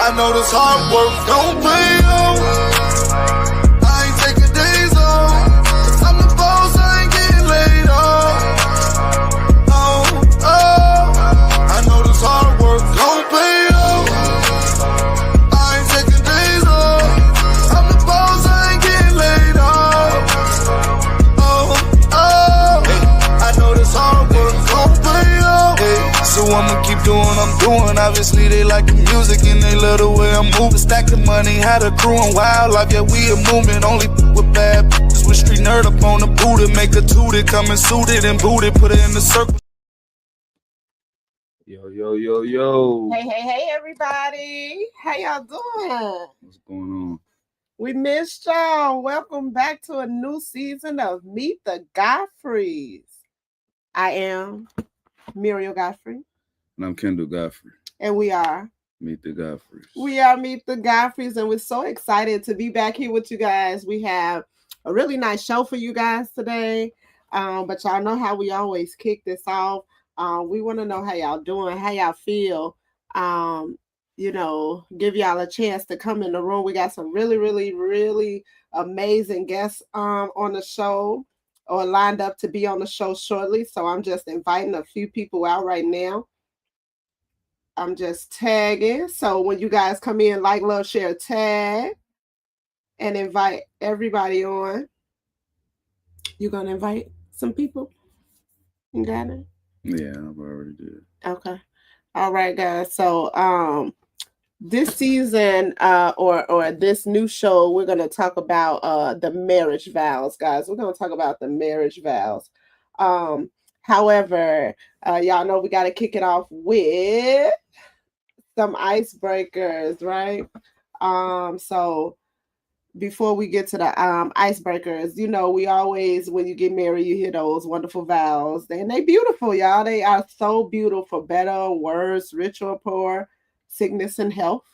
I know this hard work don't pay off. I ain't taking days off. Cause I'm the boss, I ain't getting laid off. Oh, oh. I know this hard work don't pay off. I ain't taking days off. I'm the boss, I ain't getting laid off. Oh, oh. Hey, I know this hard work don't pay off. Hey, so I'ma keep doing what I'm doing. Obviously they like the music and they love the way I'm moving. Stacking money, had a crew and wildlife, yeah we a movement. Only with bad bitches with street nerd up on the booty. Make a tooted, coming suited and booted, put it in the circle. Yo, yo, yo, yo. Hey, everybody. How y'all doing? What's going on? We missed y'all. Welcome back to a new season of Meet the Godfreys. I am Muriel Godfrey. And I'm Kendall Godfrey. And we are Meet the Godfreys. We are Meet the Godfreys, and we're so excited to be back here with you guys. We have a really nice show for you guys today. But y'all know how we always kick this off. We want to know how y'all doing, how y'all feel. Give y'all a chance to come in the room. We got some really, really, really amazing guests on the show or lined up to be on the show shortly. So I'm just inviting a few people out right now. I'm just tagging. So when you guys come in, like, love, share, tag, and invite everybody on. You gonna invite some people? You got it? Yeah, I've already did. Okay. All right, guys. So this season or this new show, we're gonna talk about the marriage vows, guys. We're gonna talk about the marriage vows. However, y'all know we gotta kick it off with some icebreakers, right? So before we get to the icebreakers, we always, when you get married, you hear those wonderful vows. And they beautiful, y'all. They are so beautiful, better or worse, rich or poor, sickness and health.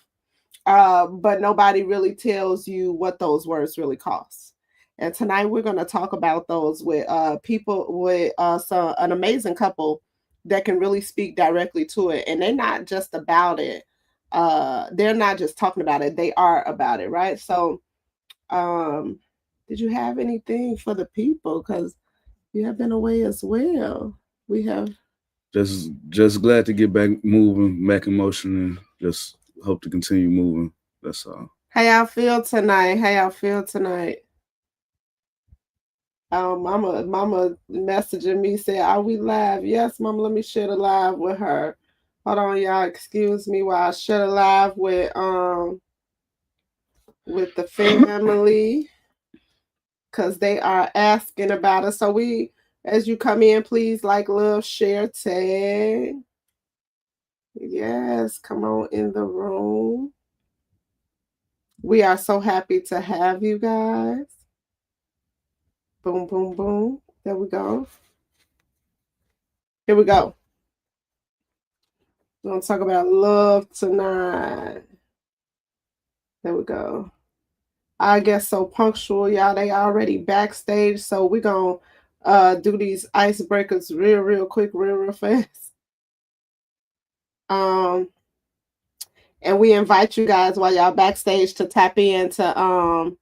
But nobody really tells you what those words really cost. And tonight we're going to talk about those with people, with an amazing couple that can really speak directly to it. And they're not just about it. They're not just talking about it. They are about it, right? So did you have anything for the people? Because you have been away as well. We have. Just glad to get back moving, back in motion, and just hope to continue moving. That's all. How y'all feel tonight? Mama messaging me, said, are we live? Yes, Mama, let me share the live with her. Hold on, y'all. Excuse me while I share the live with the family, because they are asking about us. So as you come in, please like, love, share, tag. Yes, come on in the room. We are so happy to have you guys. Boom, boom, boom. There we go. Here we go. We're going to talk about love tonight. There we go. I guess so punctual, y'all. They already backstage. So we're going to do these icebreakers real quick, real fast. And we invite you guys while y'all backstage to tap in to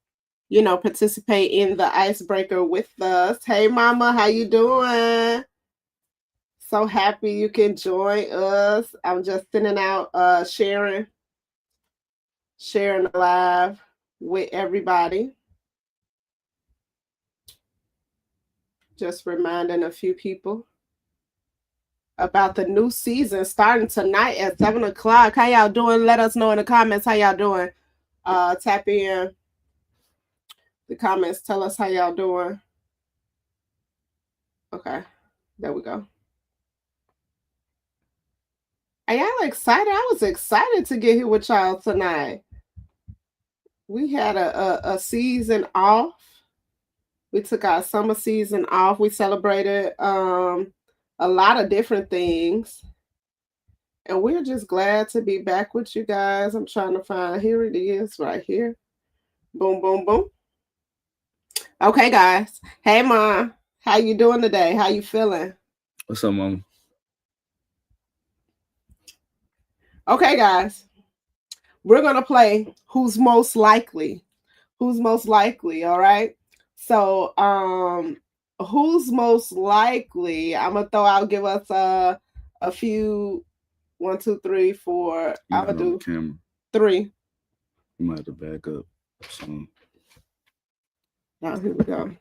participate in the icebreaker with us. Hey, Mama, how you doing? So happy you can join us. I'm just sending out sharing the live with everybody. Just reminding a few people about the new season starting tonight at 7 o'clock. How y'all doing? Let us know in the comments how y'all doing. Tap in the comments. Tell us how y'all doing. Okay, there we go. Are y'all excited? I was excited to get here with y'all tonight. We had a season off. We took our summer season off. We celebrated a lot of different things. And we're just glad to be back with you guys. I'm trying to find, here it is right here. Boom, boom, boom. Okay, guys. Hey, Mom. How you doing today? How you feeling? What's up, Mom? Okay, guys. we're gonna play who's most likely. Who's most likely, all right? So who's most likely? I'm gonna throw out, give us a few, 1, 2, 3, 4. I'm gonna do camera. 3. You might have to back up. So. Oh, here we go.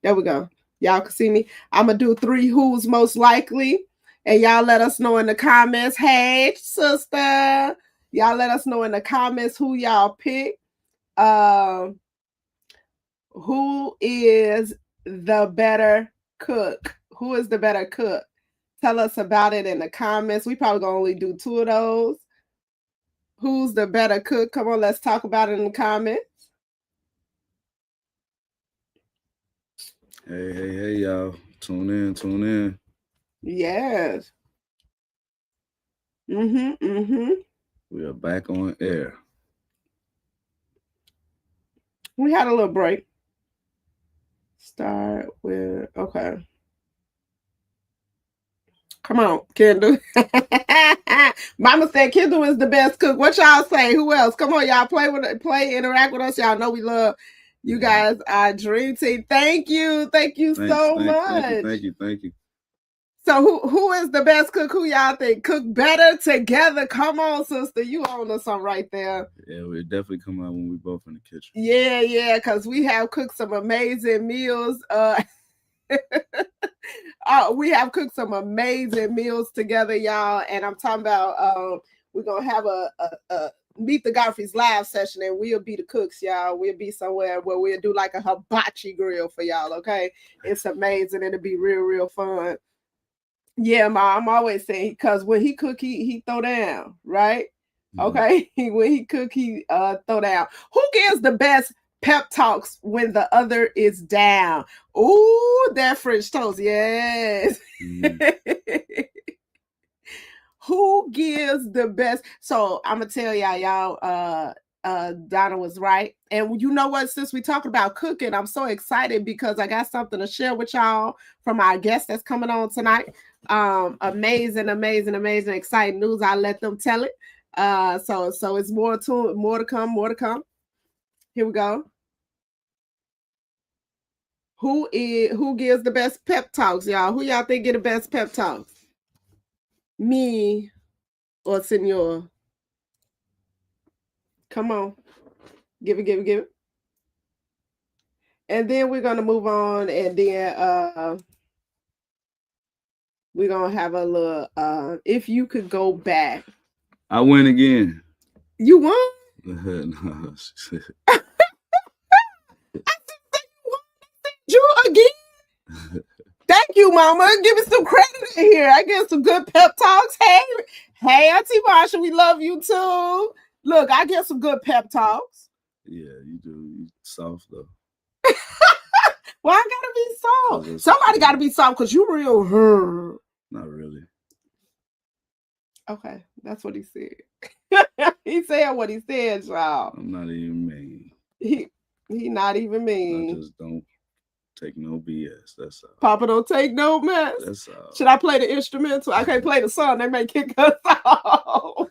There we go. Y'all can see me. I'm gonna do 3 who's most likely. And y'all let us know in the comments. Hey, sister. Y'all let us know in the comments who y'all pick. Who is the better cook? Who is the better cook? Tell us about it in the comments. We probably gonna only do 2 of those. Who's the better cook? Come on, let's talk about it in the comments. Hey, y'all. Tune in. Yes. We are back on air. We had a little break. Start with, okay. Come on, Kendall. Mama said Kendall is the best cook. What y'all say? Who else? Come on, y'all. Play, interact with us. Y'all know we love you guys. Our dream team. Thank you. Thank you so much. Thank you. So who is the best cook? Who y'all think cook better together? Come on, sister. You own us some right there. Yeah, we definitely come out when we both in the kitchen. Yeah, because we have cooked some amazing meals. We have cooked some amazing meals together, y'all. And I'm talking about we're gonna have a Meet the Godfreys live session, and we'll be the cooks, y'all. We'll be somewhere where we'll do like a hibachi grill for y'all. Okay, it's amazing. It'll be real fun. Yeah, Ma, I'm always saying, because when he cook, he throw down, right? Okay, when he cook, he throw down. Who gives the best pep talks when the other is down? Ooh, that French toast, yes. Who gives the best? So I'm gonna tell y'all, Donna was right. And you know what? Since we talked about cooking, I'm so excited because I got something to share with y'all from our guest that's coming on tonight. Amazing, exciting news. I'll let them tell it. So it's more to come. Here we go. Who gives the best pep talks, y'all? Who y'all think get the best pep talks? Me or Senor? Come on. Give it. And then we're gonna move on, and then we're gonna have a little if you could go back. I win again. You won? No. You again? Thank you, Mama. Give me some credit in here. I get some good pep talks. Hey, Auntie Marsha, we love you too. Look, I get some good pep talks. Yeah, you do. You soft though. Well, I gotta be soft. Somebody gotta be soft because you real. Not really. Okay, that's what he said. He said what he said, y'all. I'm not even mean. He not even mean. I just don't take no BS. That's all. Papa don't take no mess. That's all. Should I play the instrumental? I can't play the song. They may kick us off.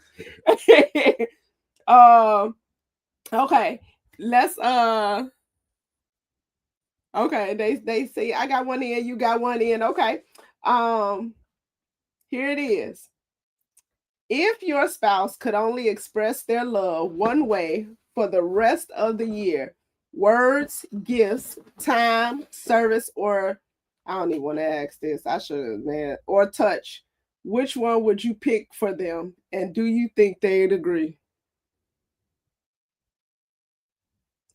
Okay. Let's okay, they say I got one in, you got one in. Okay. Here it is. If your spouse could only express their love one way for the rest of the year, words, gifts, time, service, or I don't even want to ask this. I should have, man. Or touch. Which one would you pick for them? And do you think they'd agree?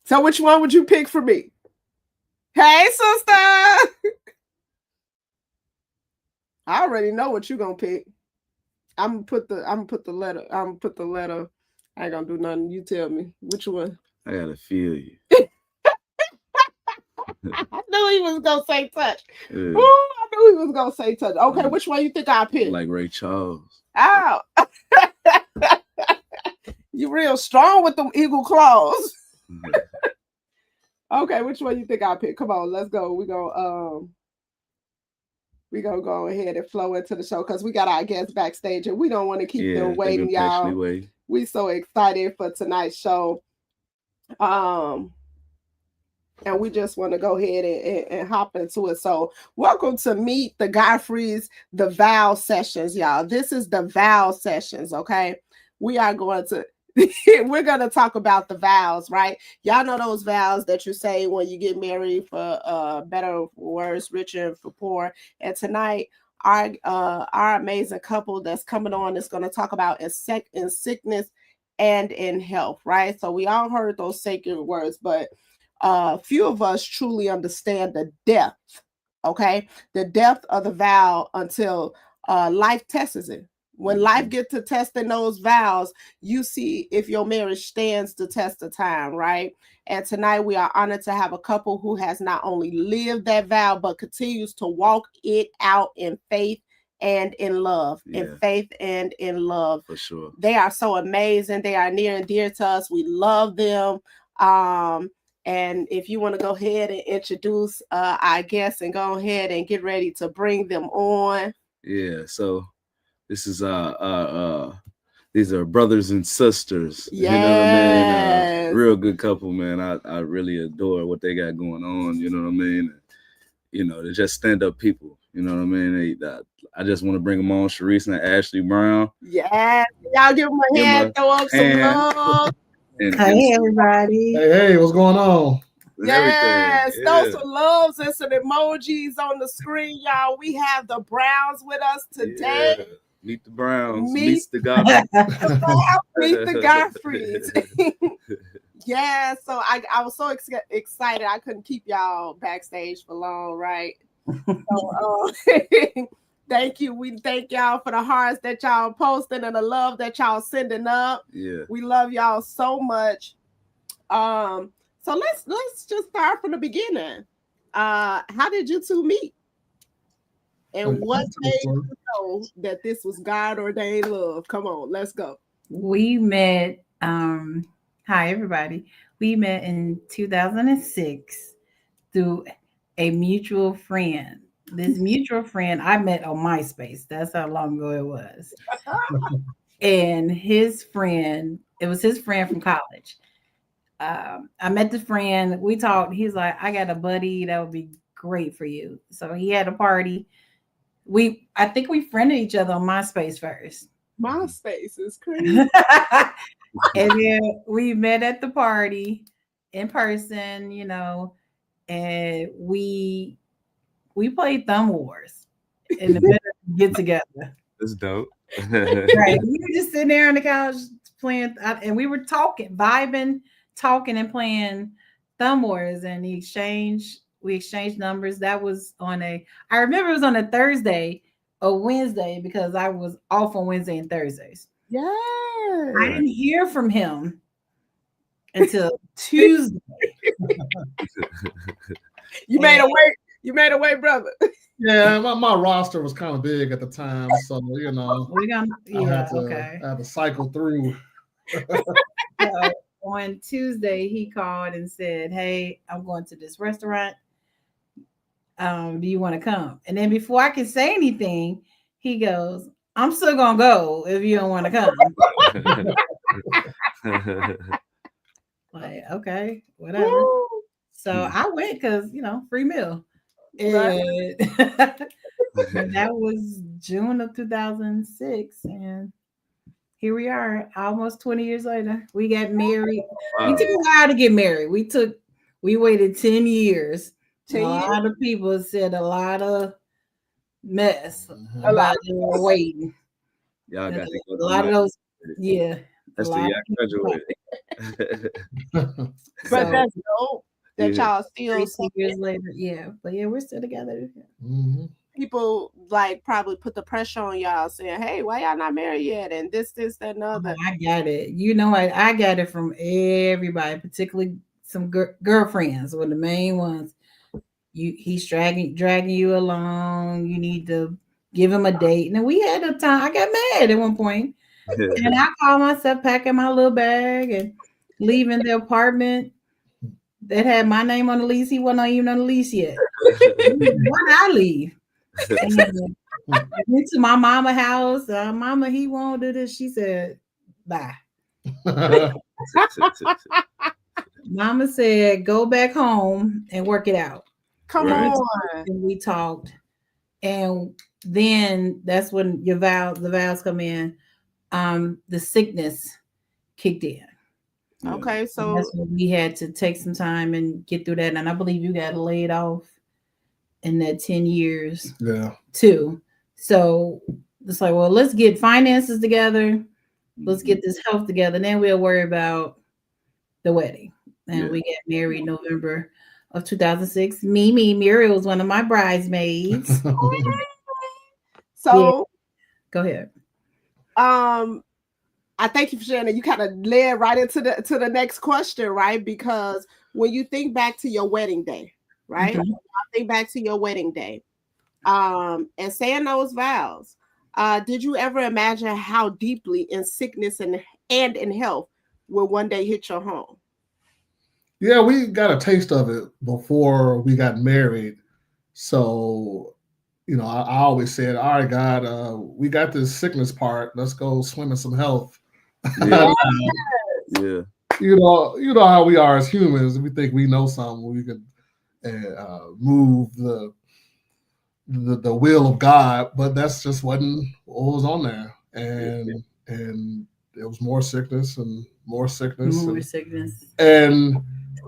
So which one would you pick for me? Hey, sister. I already know what you're gonna pick. I'm gonna put the letter. I ain't gonna do nothing. You tell me which one. I gotta feel you. I knew he was gonna say touch. Yeah. Ooh, I knew he was gonna say touch. Okay, which one you think I pick? Like Ray Charles. Oh. You real strong with them eagle claws. Okay, which one you think I pick? Come on, let's go. We go. We're going to go ahead and flow into the show because we got our guests backstage and we don't want to keep them they've waiting, been patiently y'all. waiting. We so excited for tonight's show. And we just want to go ahead and hop into it. So welcome to Meet the Godfreys, the Vow Sessions, y'all. This is the Vow Sessions, okay? We are going to we're going to talk about the vows, right? Y'all know those vows that you say when you get married for better or worse, richer and for poor. And tonight, our amazing couple that's coming on is going to talk about in sickness and in health, right? So we all heard those sacred words, but few of us truly understand the depth, okay? The depth of the vow until life tests it. When life gets to testing those vows, you see if your marriage stands the test of time, right? And tonight we are honored to have a couple who has not only lived that vow, but continues to walk it out in faith and in love. In faith and in love. For sure. They are so amazing. They are near and dear to us. We love them. And if you want to go ahead and introduce our guests and go ahead and get ready to bring them on. Yeah, so this is these are brothers and sisters. Yes. You know what I mean? Real good couple, man. I really adore what they got going on. You know what I mean? You know, they're just stand-up people. You know what I mean? I just want to bring them on, Sharice and Ashley Brown. Yes. Y'all give them a hand, throw up some love. Hey, everybody. Hey, what's going on? Yes, throw some loves and some emojis on the screen, y'all. We have the Browns with us today. Yeah. Meet the Browns. Meet the Godfreys. Meet the Godfreys. Yeah, so I was so excited. I couldn't keep y'all backstage for long, right? So, thank you. We thank y'all for the hearts that y'all posting and the love that y'all sending up. Yeah, we love y'all so much. So let's just start from the beginning. How did you two meet? And what made you know that this was God ordained love? Come on, let's go. We met. Hi, everybody. We met in 2006 through a mutual friend. This mutual friend I met on MySpace. That's how long ago it was. And his friend, it was his friend from college. I met the friend. We talked. He's like, I got a buddy that would be great for you. So he had a party. I think we friended each other on MySpace first. MySpace is crazy. And then we met at the party in person, you know, and we played Thumb Wars in the middle of get together. That's dope. Right. We were just sitting there on the couch playing, and we were vibing, talking and playing Thumb Wars, and we exchanged numbers. That was I remember it was on a Thursday or Wednesday because I was off on Wednesday and Thursdays. Yeah. I didn't hear from him until Tuesday. You made a way, brother. Yeah, my roster was kind of big at the time, so you know, I had to cycle through. So on Tuesday, he called and said, "Hey, I'm going to this restaurant. Do you want to come?" And then before I could say anything, he goes, "I'm still gonna go if you don't want to come." Like, okay, whatever. Woo! So I went because free meal. And that was June of 2006, and here we are, almost 20 years later. We got married. Wow. We took a while to get married. We waited 10 years. A lot of people said a lot of mess about waiting. Y'all got to go. A lot of those, yeah. That's the y'all graduated. But that's dope that y'all still 3 years later. Yeah, but yeah, we're still together. Mm-hmm. People probably put the pressure on y'all saying, "Hey, why y'all not married yet?" And this, that, and other. I got it. I got it from everybody, particularly some girlfriends were the main ones. He's dragging you along. You need to give him a date. And we had a time. I got mad at one point. And I called myself packing my little bag and leaving the apartment that had my name on the lease. He wasn't even on the lease yet. Why did I leave? And I went to my mama house. Mama, he won't do this. She said, bye. Mama said, go back home and work it out. Come on. And we talked. And then that's when the vows come in. The sickness kicked in. Okay, so that's when we had to take some time and get through that. And I believe you got laid off in that 10 years. Yeah. Too. So it's like, well, let's get finances together. Let's get this health together. And then we'll worry about the wedding. And we got married November of 2006. Muriel was one of my bridesmaids. So go ahead. I thank you for sharing that. You kind of led right into the next question, right? Because when you think back to your wedding day, right? Mm-hmm. Think back to your wedding day, and saying those vows. Did you ever imagine how deeply in sickness and in health will one day hit your home? Yeah, we got a taste of it before we got married. So, I always said, all right, God, we got this sickness part. Let's go swim in some health. Yeah. Yeah. You know how we are as humans. We think we know something. We could move the will of God, but that's just wasn't what was on there. And there was more sickness and more sickness. And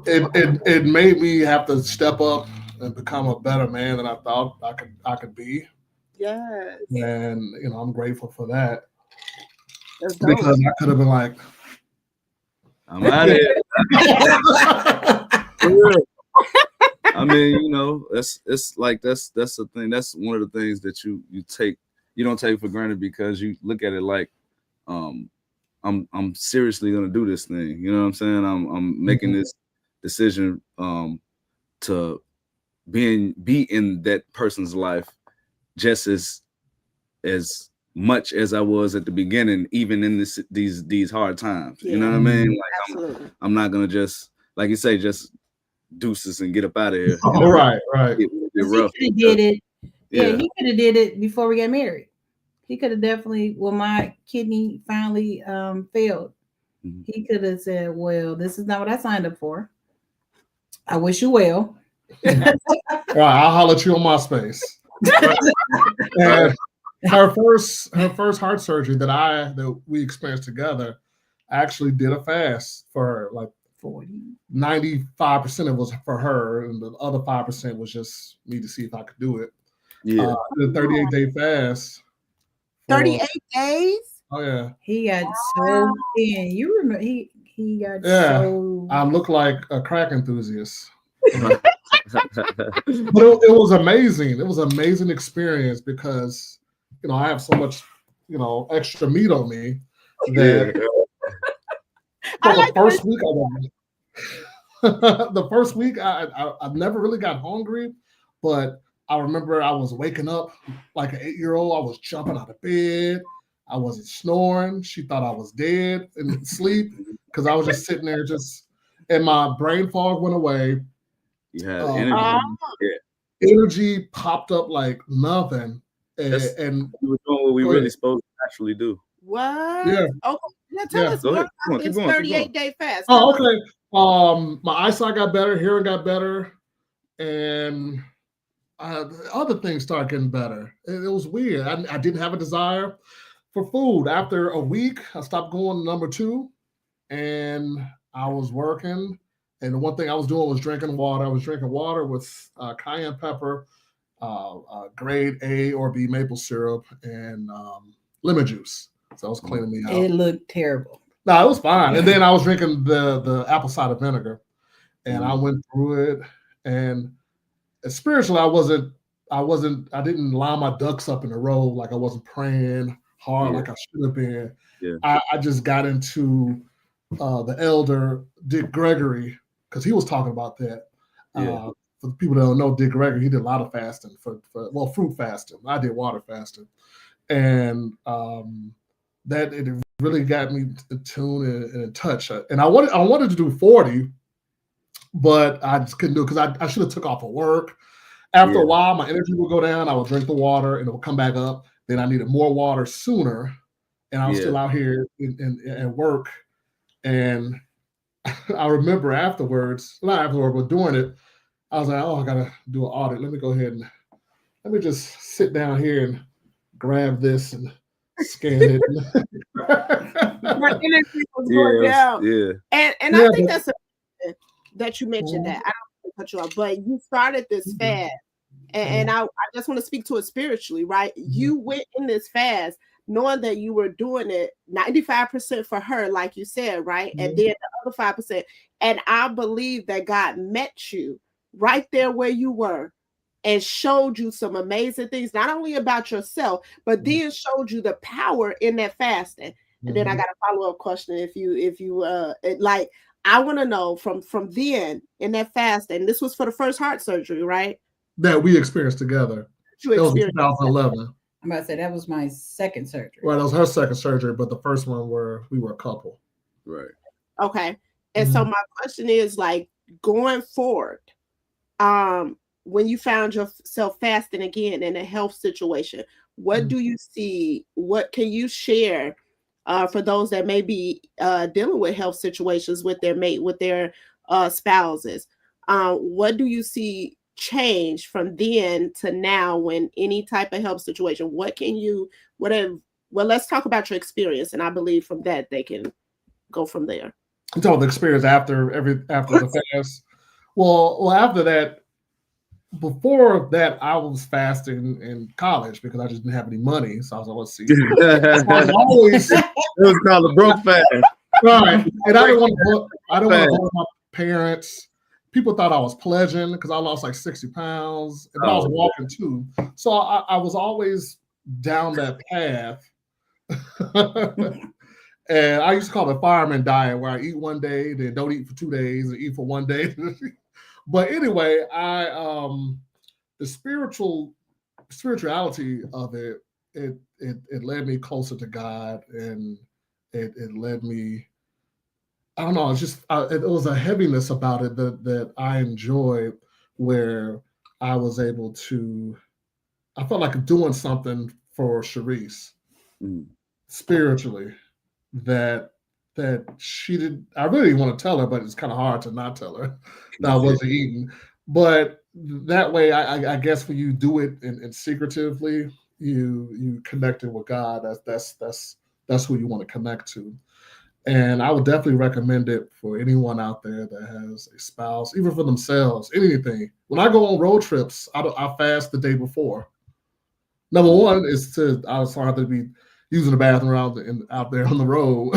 it made me have to step up and become a better man than I thought I could be. Yes. And I'm grateful for that. Because I could have been like, I'm out of here. I mean, it's like that's the thing. That's one of the things that you don't take for granted, because you look at it like, I'm seriously gonna do this thing. You know what I'm saying? I'm making this decision to be in that person's life just as much as I was at the beginning, even in these hard times. You know what I mean? Like I'm not gonna just, like you say, just deuces and get up out of here. Right. He could have did it. Yeah, he could have did it before we got married. He could have definitely, when my kidney finally failed, he could have said, well, this is not what I signed up for. I wish you well. All right, I'll holler at you on MySpace. And her first heart surgery that we experienced together, I actually did a fast for her. Like 95% it was for her, and the other 5% was just me to see if I could do it. Yeah, the 38-day fast. 38 days. Oh yeah. He got so thin. You remember he got so. I look like a crack enthusiast. But it was amazing. It was an amazing experience because I have so much extra meat on me that the first week the first week I never really got hungry, but I remember I was waking up like an 8-year-old. I was jumping out of bed. I wasn't snoring. She thought I was dead in sleep because I was just sitting there and my brain fog went away. You had energy. Energy popped up like nothing. And we were doing what we really supposed to actually do. What? Yeah. Okay. Now tell us more about this 38-day fast. Oh, okay. My eyesight got better, hearing got better, and other things started getting better. It was weird. I didn't have a desire for food. After a week, I stopped going to number 2, and I was working. And the one thing I was doing was drinking water. I was drinking water with cayenne pepper, grade A or B maple syrup, and lemon juice. So I was cleaning me out. It looked terrible. No, it was fine. And then I was drinking the apple cider vinegar, and I went through it. And spiritually, I didn't line my ducks up in a row. Like I wasn't praying hard like I should have been. Yeah. I just got into the elder Dick Gregory, because he was talking about that. For the people that don't know, Dick Gregory, he did a lot of fasting for fruit fasting. I did water fasting, and that it really got me in tune and in touch. And I wanted to do 40, but I just couldn't do it because I should have took off of work, After Yeah. a while, my energy would go down. I would drink the water and it would come back up. Then I needed more water sooner. And I was still Yeah. out here at work. And I remember afterwards, not afterward, but during it, I was like, oh, I got to do an audit. Let me go ahead and let me just sit down here and grab this and scan it. My energy was going Yeah. down. Yeah. And Yeah, I think but- that's that you mentioned Mhm. that. I don't want to cut you off, but you started this fast. And I just want to speak to it spiritually, right? You went in this fast knowing that you were doing it 95% for her, like you said, right? And then the other 5%. And I believe that God met you right there where you were and showed you some amazing things, not only about yourself, but then showed you the power in that fasting. And then I got a follow-up question. If you like, I want to know from then in that fast, and this was for the first heart surgery, right? That we experienced together. You That was in experienced 2011. I'm about to say that was my second surgery. Well, that was her second surgery, but the first one where we were a couple. Right. Okay. And so my question is, like, going forward, when you found yourself fasting again in a health situation, what do you see? What can you share for those that may be dealing with health situations with their mate, with their spouses? What do you see change from then to now when any type of health situation? What can you, whatever, well, let's talk about your experience. And I believe from that they can go from there. I'm talking about the experience after the fast. Well, after that, before that, I was fasting in college because I just didn't have any money. So I was like, let's see. It I was always was called a broke fast. right. And I didn't want to bother my parents. People thought I was pledging because I lost like 60 pounds, but I was walking too. So I was always down that path. And I used to call it fireman diet, where I eat one day, then don't eat for 2 days, and eat for one day. But anyway, the spirituality of it led me closer to God, and it led me. I don't know. It's just it was a heaviness about it that I enjoyed, where I was able to. I felt like doing something for Sharice spiritually that she did. I really didn't want to tell her, but it's kind of hard to not tell her that I wasn't eating. But that way, I guess when you do it and secretively, you connected with God. That's who you want to connect to. And I would definitely recommend it for anyone out there that has a spouse, even for themselves, anything. When I go on road trips, I fast the day before. Number one is I was trying to be using the bathroom out there on the road.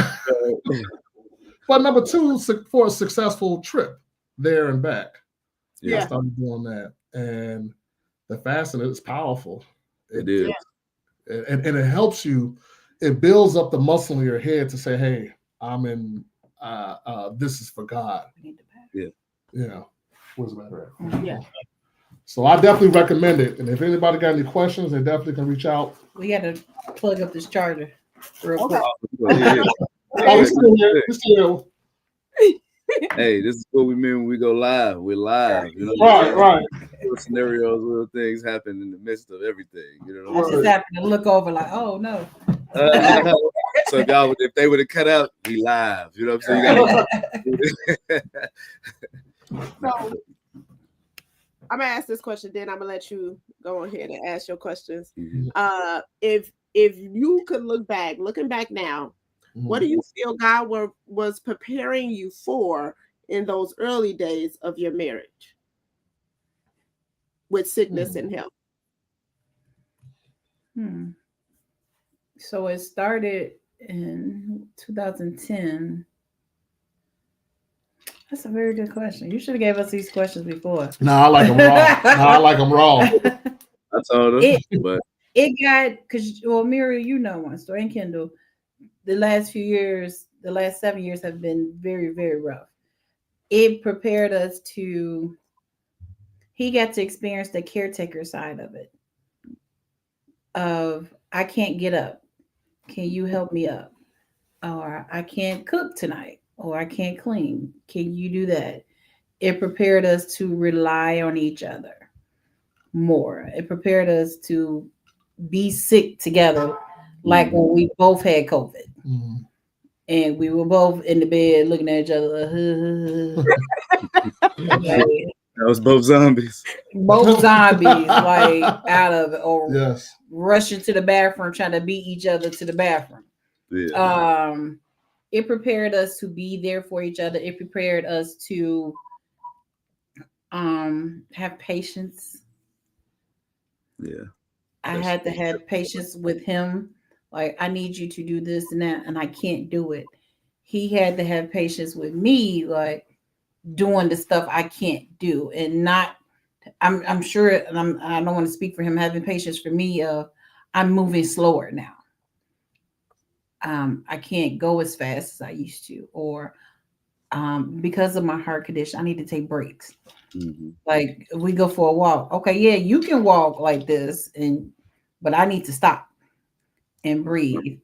But number two, for a successful trip there and back. I started doing that. And the fasting is powerful. It is. And it helps you. It builds up the muscle in your head to say, hey, I'm in, this is for God. Yeah. Yeah. Where's the matter at? Yeah. So I definitely recommend it. And if anybody got any questions, they definitely can reach out. We got to plug up this charger real quick. Yeah. Oh, we're still here. We're still here. Hey, this is what we mean when we go live. We're live. You know, Right. Little scenarios, little things happen in the midst of everything. You know I what I'm just happened to look over like, oh no. So if they would have cut out, we live. You know what I'm saying? So I'm gonna ask this question, then I'm gonna let you go ahead and ask your questions. If you could looking back now, what do you feel God was preparing you for in those early days of your marriage with sickness and health? So it started in 2010. That's a very good question. You should have gave us these questions before. No, I like them raw. I told her, but it got because Muriel, you know one story, and Kendall. The last 7 years have been very, very rough. It prepared us to. He got to experience the caretaker side of it. Of I can't get up. Can you help me up? Or I can't cook tonight. Or I can't clean. Can you do that? It prepared us to rely on each other. more. It prepared us to be sick together, like when we both had COVID. Mhm. And we were both in the bed looking at each other. Like, That was both zombies. both zombies, like out of it, or Yes. rushing to the bathroom trying to beat each other to the bathroom. Yeah. It prepared us to be there for each other. It prepared us to have patience. Yeah. I had to have patience with him. Like, I need you to do this and that, and I can't do it. He had to have patience with me, like doing the stuff I can't do, and not. I'm sure, and I don't want to speak for him. Having patience for me, I'm moving slower now. I can't go as fast as I used to, or because of my heart condition, I need to take breaks. Mm-hmm. Like, if we go for a walk, okay, yeah, you can walk like this, but I need to stop and breathe.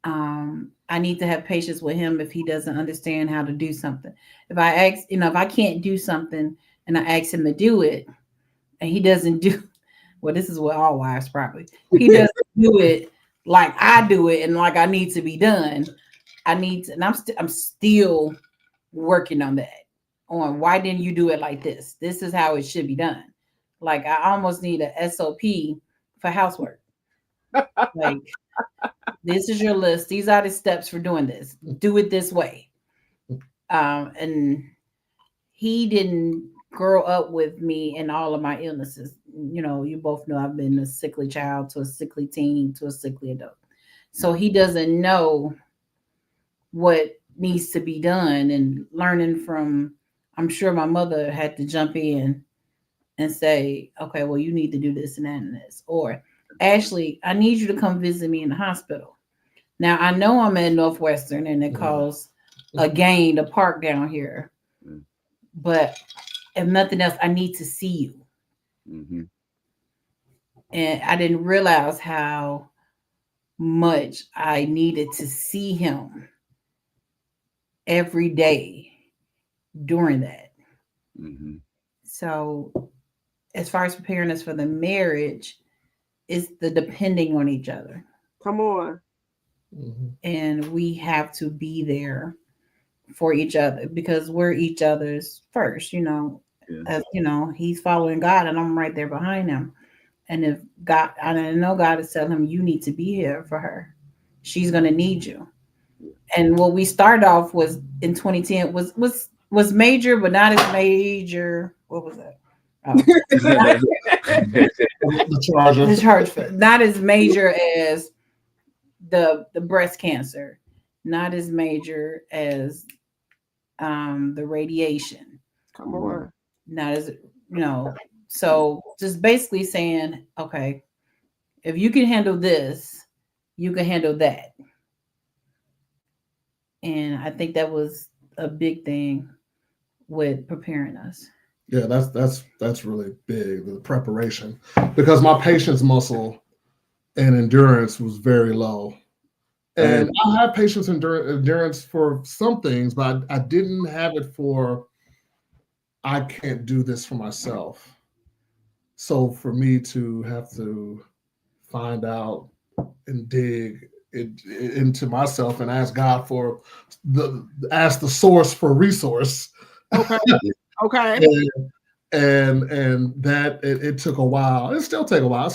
I need to have patience with him if he doesn't understand how to do something. If I can't do something and I ask him to do it and he doesn't do, well, this is what all wives probably, he doesn't do it like I do it and like I need to be done. And I'm still working on that. On why didn't you do it like this? This is how it should be done. Like, I almost need a SOP for housework. Like, this is your list. These are the steps for doing this. Do it this way. And he didn't grow up with me in all of my illnesses. You know, you both know I've been a sickly child to a sickly teen to a sickly adult. So he doesn't know what needs to be done, and learning from, I'm sure my mother had to jump in and say, okay, well, you need to do this and that and this. Or, Ashley, I need you to come visit me in the hospital. Now, I know I'm at Northwestern and it costs a game to park down here. But if nothing else, I need to see you. Mm-hmm. And I didn't realize how much I needed to see him every day during that. Mm-hmm. So, as far as preparing us for the marriage, it's the depending on each other. Come on. Mm-hmm. And we have to be there for each other because we're each other's first, As he's following God and I'm right there behind him. And if God, I know God is telling him, you need to be here for her. She's going to need you. And what we started off was in 2010 was major, but not as major. What was that? Oh. The charge, not as major as the breast cancer, not as major as the radiation. Come on. Not as so just basically saying, okay, if you can handle this, you can handle that. And I think that was a big thing with preparing us. Yeah, that's really big, the preparation, because my patience muscle and endurance was very low. And I have patience and endurance for some things, but I didn't have it for, I can't do this for myself. So for me to have to find out and dig into myself and ask God for ask the source for resource. Okay. Okay. and that it took a while. It still take a while.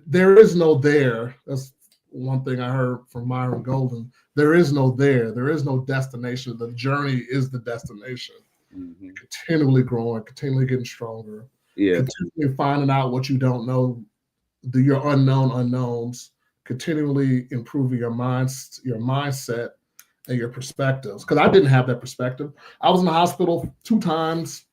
There is no there. That's one thing I heard from Myron Golden. There is no there. There is no destination. The journey is the destination. Mm-hmm. Continually growing, continually getting stronger. Yeah. Continually finding out what you don't know, your unknown unknowns. Continually improving your mindset, and your perspectives. Because I didn't have that perspective. I was in the hospital 2 times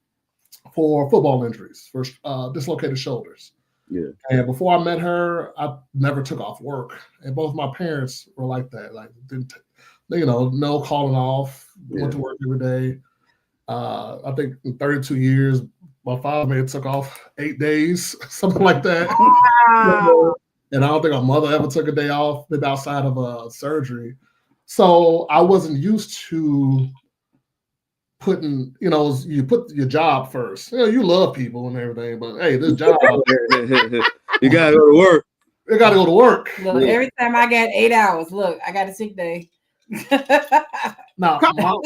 for football injuries, for dislocated shoulders. Yeah. And before I met her, I never took off work. And both my parents were like that. Like, no calling off, went to work every day. I think in 32 years, my father may have took off 8 days, something like that. Wow. And I don't think my mother ever took a day off, maybe outside of a surgery. So I wasn't used to putting, you put your job first. You love people and everything, but hey, this job, you gotta go to work. You gotta go to work. Look, every time I got 8 hours, look, I got a sick day. Now, Come on.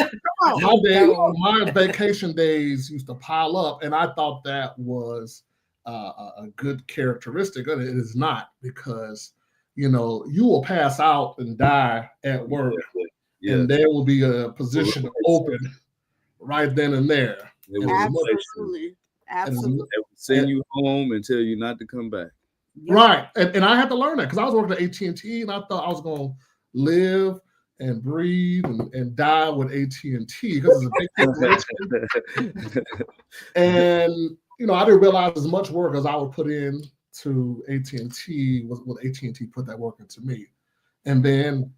my vacation days used to pile up, and I thought that was a good characteristic. It is not, because you will pass out and die at work, and there will be a position open right then and there. Absolutely. They will send you home and tell you not to come back. Right, and I had to learn that because I was working at AT&T, and I thought I was going to live and breathe and die with AT&T because it's a big corporation. And I didn't realize as much work as I would put in to AT&T was what AT&T put that work into me. And then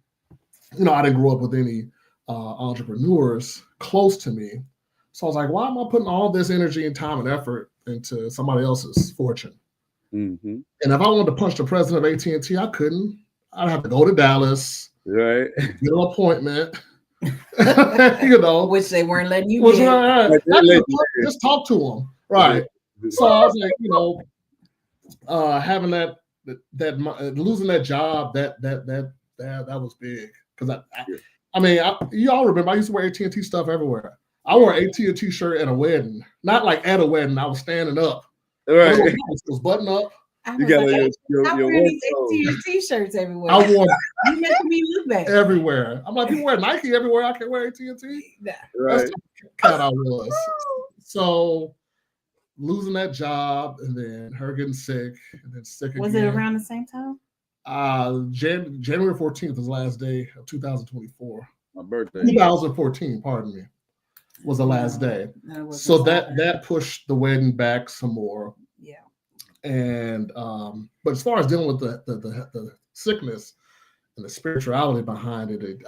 I didn't grow up with any entrepreneurs close to me, so I was like, why am I putting all this energy and time and effort into somebody else's fortune? Mm-hmm. And if I wanted to punch the president of AT&T, I couldn't. I'd have to go to Dallas, right? Get an appointment, which they weren't letting you get. Right. Just talk to them, right? So I was like, having that losing that job, that was big, because I mean, y'all remember I used to wear AT&T stuff everywhere. I wore an AT&T shirt at a wedding, not like at a wedding. I was standing up. Right. It was button up. You got your T-shirts everywhere. I wore you making me look bad everywhere. I'm like, you wear Nike everywhere. I can wear AT&T. Right. That's the kind I was. So losing that job, and then her getting sick, and then sick again. Was it around the same time? January 14th was the last day of 2024. My birthday. 2014, pardon me, was the last day. So that pushed the wedding back some more. Yeah. And but as far as dealing with the sickness and the spirituality behind it,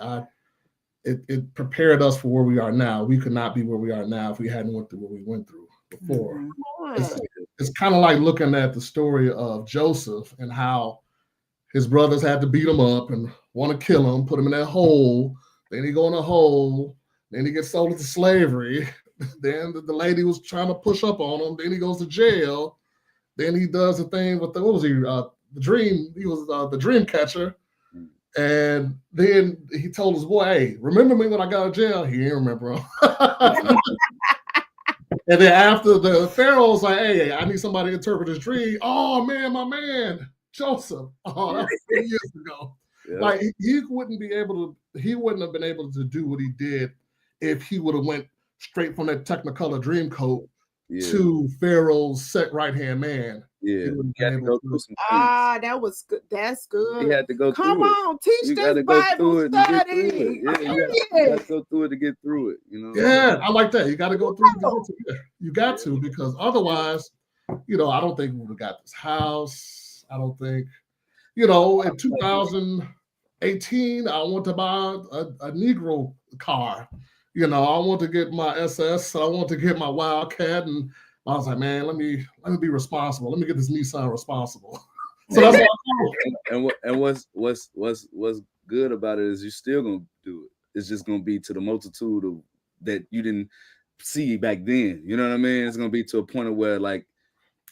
it prepared us for where we are now. We could not be where we are now if we hadn't went through what we went through before. Mm-hmm. It's kind of like looking at the story of Joseph and how his brothers had to beat him up and want to kill him, put him in that hole. Then he go in a hole. Then he gets sold into slavery. Then the lady was trying to push up on him. Then he goes to jail. Then he does the thing with the dream. He was the dream catcher. And then he told his boy, hey, remember me when I got out of jail? He didn't remember him. And then after the Pharaoh's like, hey, I need somebody to interpret his dream. Oh, man, my man, Joseph. Oh, that was 3 years ago. Yeah. Like he wouldn't have been able to do what he did if he would have went straight from that Technicolor dream coat to Pharaoh's right-hand man. Yeah, that was good. That's good. He had to go Come through on, teach you this Bible study. Yeah, you got to go through it to get through it. Yeah, I like that. You got to go through it. You got to, because otherwise, I don't think we would have got this house. I don't think, in 2018, I want to buy a Negro car. I want to get my SS. I want to get my Wildcat, and I was like, man, let me be responsible. Let me get this Nissan responsible. So that's what and what's good about it is you're still gonna do it. It's just gonna be to the multitude of that you didn't see back then. You know what I mean? It's gonna be to a point of where like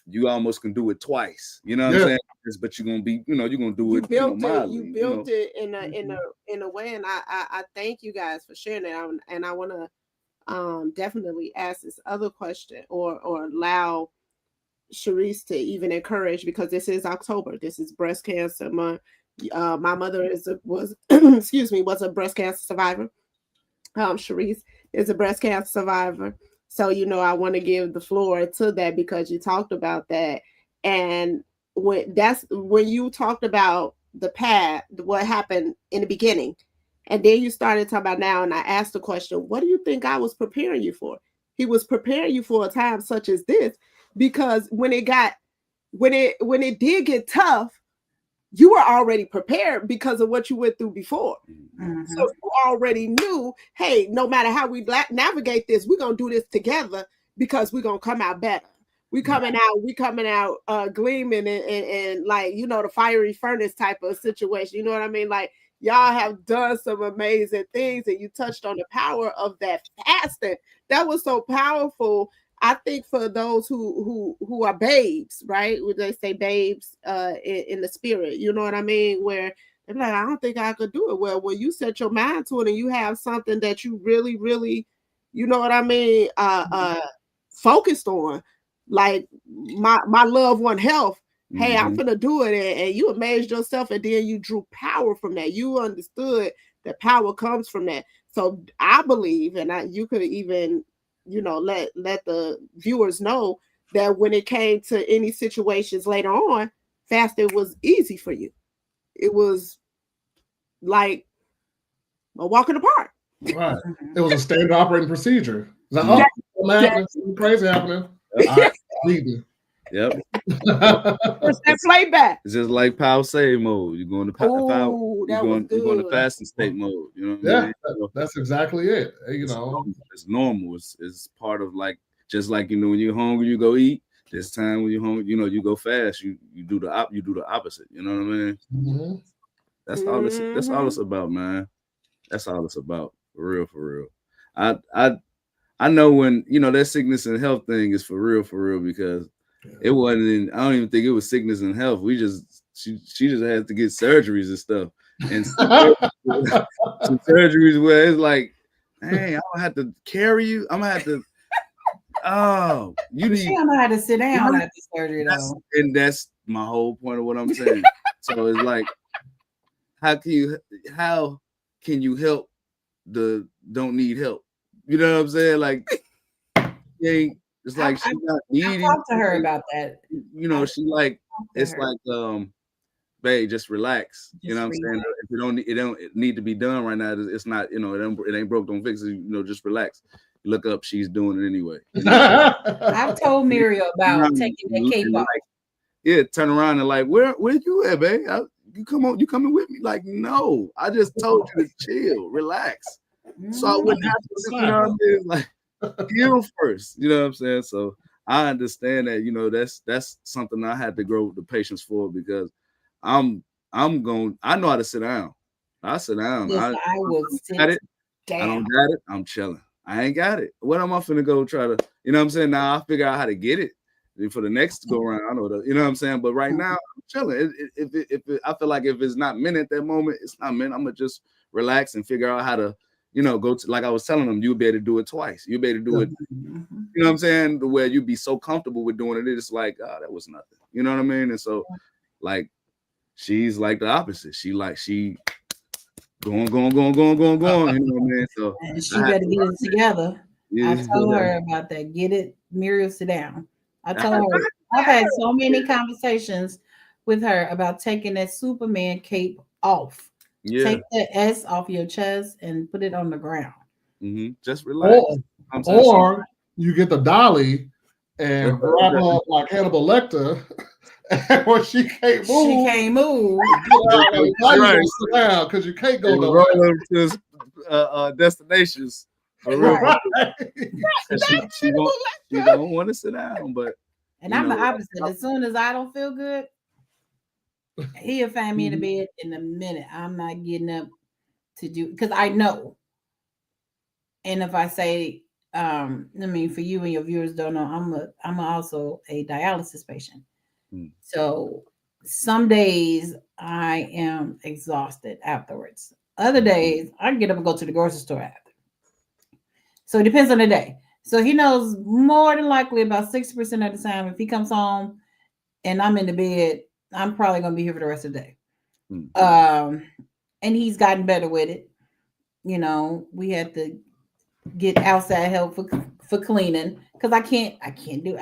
you almost can do it twice. You know what I'm saying? But you're gonna be, you're gonna do it. You built it in a way, and I thank you guys for sharing that. And I want to definitely ask this other question or allow Sharice to even encourage, because this is October. This is breast cancer month. My mother was a breast cancer survivor. Sharice is a breast cancer survivor. So, I want to give the floor to that because you talked about that. And when you talked about the path, what happened in the beginning, and then you started talking about now, and I asked the question, what do you think God was preparing you for? He was preparing you for a time such as this, because when it did get tough, you were already prepared because of what you went through before. Mm-hmm. So you already knew, hey, no matter how we navigate this, we're going to do this together because we're going to come out better. We coming out gleaming and like, the fiery furnace type of situation. You know what I mean? Like, y'all have done some amazing things, and you touched on the power of that fasting. That was so powerful. I think for those who are babes, right? Would they say babes in the spirit? You know what I mean? Where they're like, I don't think I could do it. Well, when you set your mind to it and you have something that you really, really, you know what I mean, focused on, like my loved one health. Hey, I'm gonna do it, and you amazed yourself, and then you drew power from that. You understood that power comes from that. So I believe, and you could even, let the viewers know that when it came to any situations later on, fasting was easy for you. It was like a walk in the park. Right. It was a standard operating procedure. Like, something crazy happening. Yep. It's playback. It's just like power save mode. You're going to you're going to fasting state mode. You know what I mean? That's exactly it. It's normal. It's part of, like, just like, when you're hungry, you go eat. This time when you're hungry, you go fast. You do the opposite. You know what I mean? Mm-hmm. That's all. That's all it's about, man. That's all it's about. For real. I know when that sickness and health thing is for real because it wasn't. I don't even think it was sickness and health. She just had to get surgeries and stuff, and some surgeries where it's like, hey, I'm gonna have to carry you. I'm gonna have to. Oh, she don't know how to sit down after surgery though. And that's my whole point of what I'm saying. So it's like, how can you help the don't need help? You know what I'm saying? Like, it's like she's not needing. I talked to her about that. She like, it's like, babe, just relax. You know what I'm saying? If it don't need to be done right now, it's not. It ain't broke. Don't fix it. Just relax. Look up. She's doing it anyway. I've told Muriel about taking that cape off. Yeah, turn around and like, where you at, babe? You coming with me? Like, no, I just told you to chill, relax. So I wouldn't have to, you know what I mean? Like, heal first. You know what I'm saying? So I understand that, that's something I had to grow the patience for, because I know how to sit down. I sit down. Yes, I will sit down. I don't got it. I'm chilling. I ain't got it. What am I finna go try to, you know what I'm saying? Now I figure out how to get it. For the next go around, I know that, you know what I'm saying? But right now, I'm chilling. I feel like if it's not meant at that moment, it's not meant. I'm gonna just relax and figure out how to, go to, like I was telling them, you'll be able to do it twice. You'll be able to do it, you know what I'm saying? The way you be so comfortable with doing it, it's like, oh, that was nothing. You know what I mean? And so, like, she's like the opposite. She going. You know what I mean? So and she better get it together. I told her about that. Get it, Muriel, sit down. I told her I've had so many conversations with her about taking that Superman cape off. Yeah. Take the S off your chest and put it on the ground. Just relax. Or you get the dolly and wrap up like Hannibal Lecter, or she can't move. She can't move. Sit down because you can't go nowhere. To destinations. For real. Right. She don't want to sit down, but I'm the opposite. As soon as I don't feel good, he'll find me in the bed in a minute. I'm not getting up to do, because I know. And if I say, for you and your viewers don't know, I'm also a dialysis patient. So some days I am exhausted afterwards. Other days I can get up and go to the grocery store after. So it depends on the day. So he knows more than likely about 60% of the time, if he comes home and I'm in the bed, I'm probably going to be here for the rest of the day. And he's gotten better with it. We had to get outside help for cleaning, because I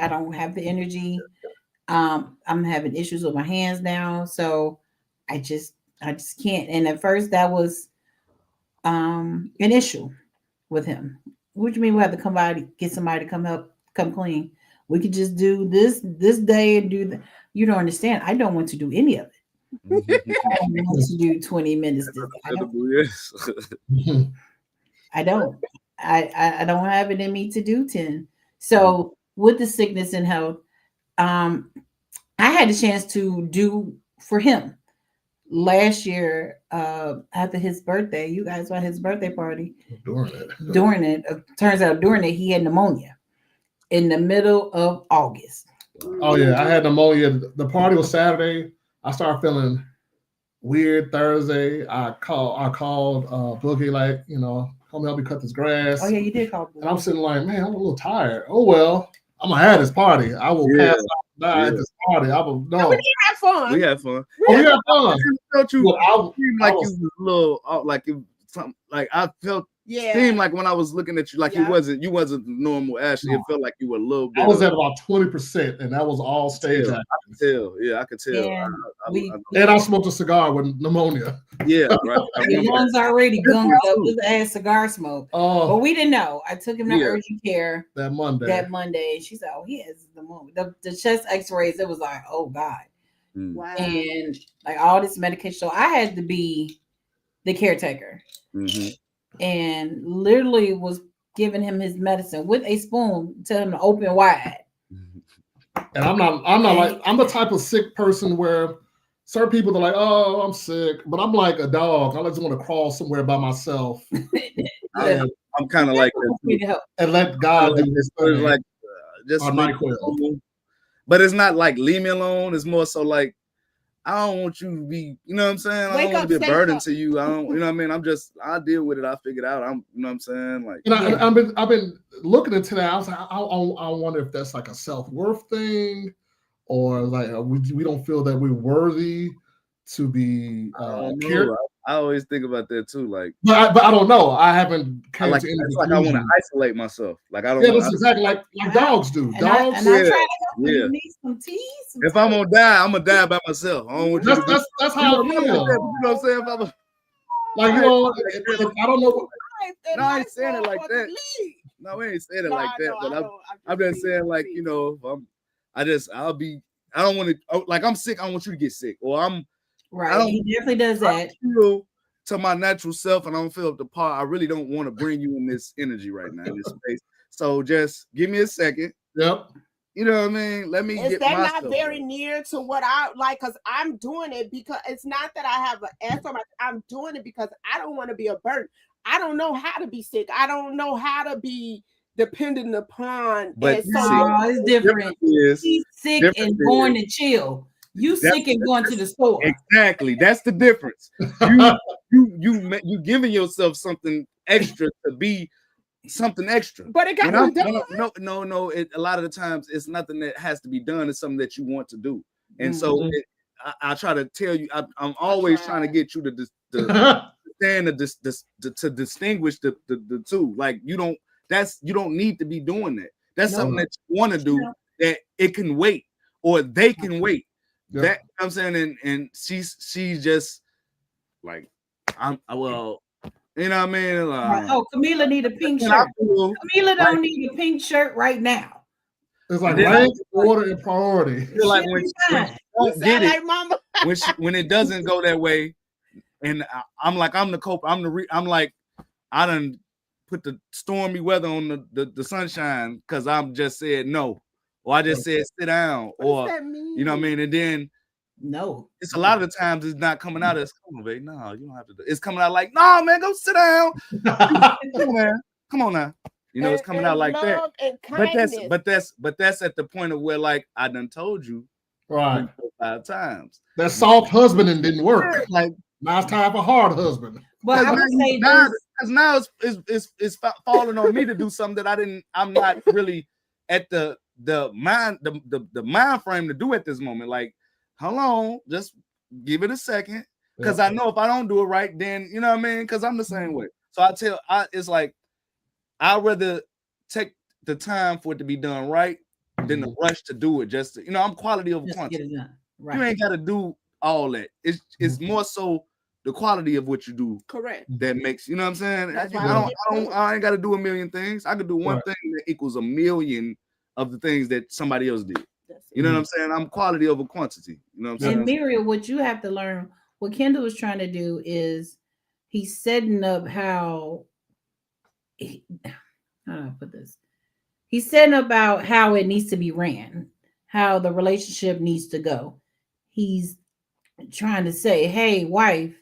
don't have the energy. I'm having issues with my hands now. So I just can't. And at first that was an issue with him. What do you mean we have to get somebody to come clean? We could just do this day and do that. You don't understand. I don't want to do any of it. I don't want to do 20 minutes. I don't. I don't have it in me to do 10. So with the sickness and health, I had the chance to do for him last year, after his birthday, you guys were at his birthday party. During it. Turns out during it, he had pneumonia in the middle of August. Oh yeah, I had pneumonia. The party was Saturday. I started feeling weird Thursday. I called Boogie, like, come help me cut this grass. Oh yeah, you did call Boogie. And I'm sitting like, man, I'm a little tired. Oh well, I'm gonna have this party. I will pass out and die at this party. I will no. We did have fun. We had fun. Oh, we had fun. Felt you Well, seemed like you was a little like it, something like I felt. Yeah. Seemed like when I was looking at you, like you wasn't normal. Ashley, it felt like you were a little bit. I was at about 20%, and that was all stage acting. I could tell. Yeah, I could tell. And I smoked a cigar with pneumonia. Yeah, right. Your lungs already gunged up with ass cigar smoke. But we didn't know. I took him to urgent care that Monday. And she said, "Oh, he has pneumonia." The chest X-rays. It was like, "Oh God." Wow. And like all this medication. So I had to be the caretaker. Mm-hmm. And literally was giving him his medicine with a spoon, telling him to open wide. And I'm not like, I'm the type of sick person where certain people are like, oh, I'm sick, but I'm like a dog. I just want to crawl somewhere by myself. I'm kind of like that, and let God do this thing. Like just but it's not like leave me alone. It's more so like I don't want you to be, you know what I'm saying? I don't want to be a burden to you. I don't, you know what I mean? I deal with it. I figure it out. You know what I'm saying? Like, I've been looking into that. I was like, I wonder if that's like a self-worth thing, or like we don't feel that we're worthy to be cared. I always think about that too. Like, but I don't know. I haven't come to any conclusion. Like I want to isolate myself. Like I don't. Yeah, that's exactly like dogs do. Dogs. I try to help you. Need some tea. If I'm gonna die, I'm gonna die by myself. I don't want you. That's how I feel. You know what I'm saying? Like I don't know. No, I ain't saying it like that. No, we ain't saying it like that. But I'm just saying, like, I don't want to, like, I'm sick. I don't want you to get sick, or I'm. Right. He definitely does that. To my natural self, and I don't feel up to par. I really don't want to bring you in this energy right now, in this space. So just give me a second. Yep. You know what I mean? Let me get that myself not very near to what I like? Because I'm doing it because it's not that I have an answer. I'm doing it because I don't want to be a burden. I don't know how to be sick. I don't know how to be dependent upon. But it's different. He's sick and going to chill. You sick and going to the store. Exactly. That's the difference. You giving yourself something extra to be something extra. But it got to be done. No. A lot of the times it's nothing that has to be done. It's something that you want to do. And so I try to tell you, I'm always trying to get you to stand to distinguish the two. Like you don't need to be doing that. That's something that you want to do that it can wait or they can wait. Yeah. That I'm saying, and she's just like you know what I mean? Camila need a pink shirt. Camila don't need a pink shirt right now. It's like rank, order, and priority. Like when get it, like when it doesn't go that way, and I'm like I'm the culprit. I'm like I done put the stormy weather on the sunshine because I'm just said no. Or I just said sit down, or you know what I mean, and then it's a lot of the times it's not coming out as come on, babe. No, you don't have to do it. It's coming out like, no, man, go sit down. Come on now. You know, it's coming out like that. But that's at the point of where like I done told you right 5 times. That soft husbanding didn't work. Like now it's time for hard husband. But I would say because now it's falling on me to do something that I'm not really at the mind frame to do at this moment. Like, hold on, just give it a second. Because I know if I don't do it right, then you know what I mean? Because I'm the same way. So it's like I'd rather take the time for it to be done right than the rush to do it. Just to, I'm quality over quantity. Right. You ain't got to do all that. It's more so the quality of what you do. Correct. That makes, you know what I'm saying? I ain't got to do a million things. I could do one thing that equals a million of the things that somebody else did. You know what I'm saying? I'm quality over quantity. You know what I'm saying? And Miriam, what you have to learn, what Kendall is trying to do is he's setting up how do I put this? He's setting up how it needs to be ran, how the relationship needs to go. He's trying to say, hey, wife,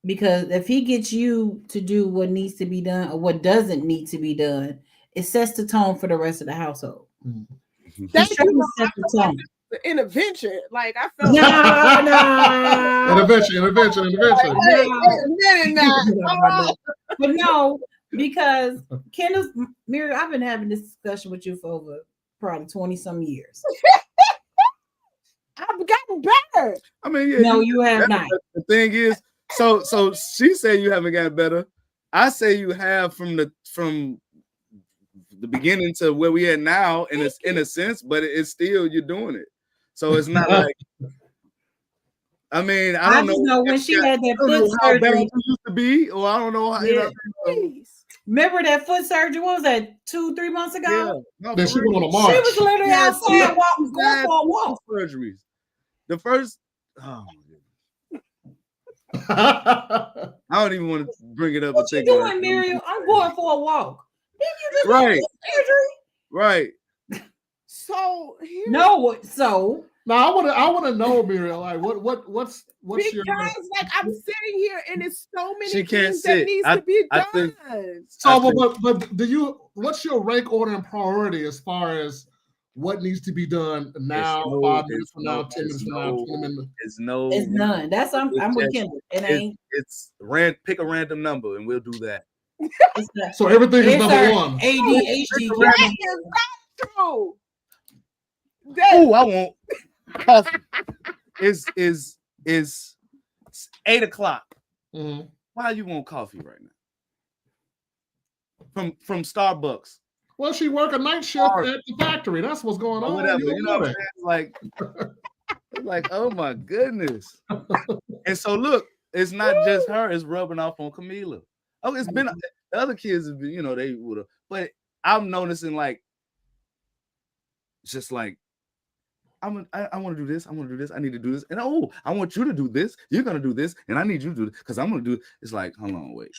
because if he gets you to do what needs to be done or what doesn't need to be done, it sets the tone for the rest of the household. Thank He's trying you. to set the tone. The intervention. Like I felt No. Intervention. Wait a minute now. But no, because Kendall's Miriam, I've been having this discussion with you for over probably 20 some years. I've gotten better. I mean, yeah. No, you have not. The thing is, so she said you haven't gotten better. I say you have from the beginning to where we at now, in a sense, but it's still you're doing it. So it's not like. I mean, I don't know when she had that foot how bad surgery. it used to be, or I don't know how. Yeah. Please. Remember that foot surgery? What was that? 2-3 months ago? Yeah. No, Then she went on a She march. was literally outside walking, going for a walk. Surgeries. The first. Oh my goodness. I don't even want to bring it up. What you doing, Miriam? I'm going for a walk. Then you just Right. surgery. Right. So here. No, so Now I want to know, Miriam, like what's Because your like I'm sitting here and it's so many She can't things sit. that needs I- to be I done. think- so but do you what's your rank order and priority as far as what needs to be done now, 5 minutes from now, 10 minutes from now, 20 minutes? It's no. it's none. That's I'm with Kendall. It ain't. It's pick a random number and we'll do that. It's not. So everything is It's number our one. ADHD. That is not true. That Oh, I want coffee. Is 8:00. Mhm. Why you want coffee right now? From Starbucks Well, she work a night shift at the factory. That's what's going or on. whatever. You You know what I'm know saying? Like, oh my goodness. And so look, it's not just her, it's rubbing off on Camila. Oh, it's been the other kids have been, they would have, but I'm noticing like just like I want to do this. I want to do this. I need to do this. And I want you to do this. You're gonna do this, and I need you to do this because I'm gonna do it. It's like, hold on, wait.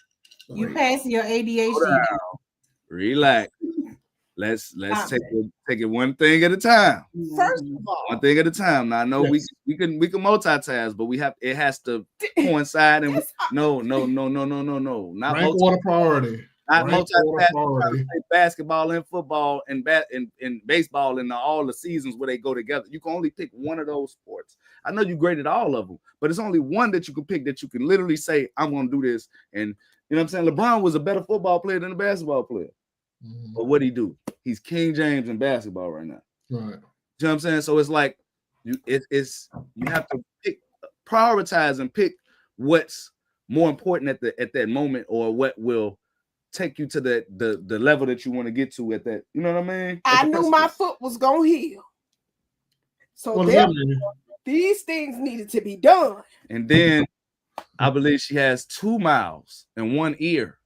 You passing your ADHD. Slow down. Relax. Let's take it one thing at a time. first of all, One thing at a time. Now I know Yes. we can multitask, but it has to coincide. And no. Not rank order priority. Not Rank order multitask. priority. Play basketball and football and baseball and all the seasons where they go together. You can only pick one of those sports. I know you graded all of them, but it's only one that you can pick that you can literally say, I'm going to do this. And you know what I'm saying? LeBron was a better football player than a basketball player. Mhm. But what'd he do? He's King James in basketball right now. Right. You know what I'm saying? So it's like you have to prioritize and pick what's more important at that moment, or what will take you to the level that you want to get to at that. You know what I mean? I knew my foot was gonna heal. So What does that mean? these things needed to be done. And then I believe she has 2 mouths and 1 ear.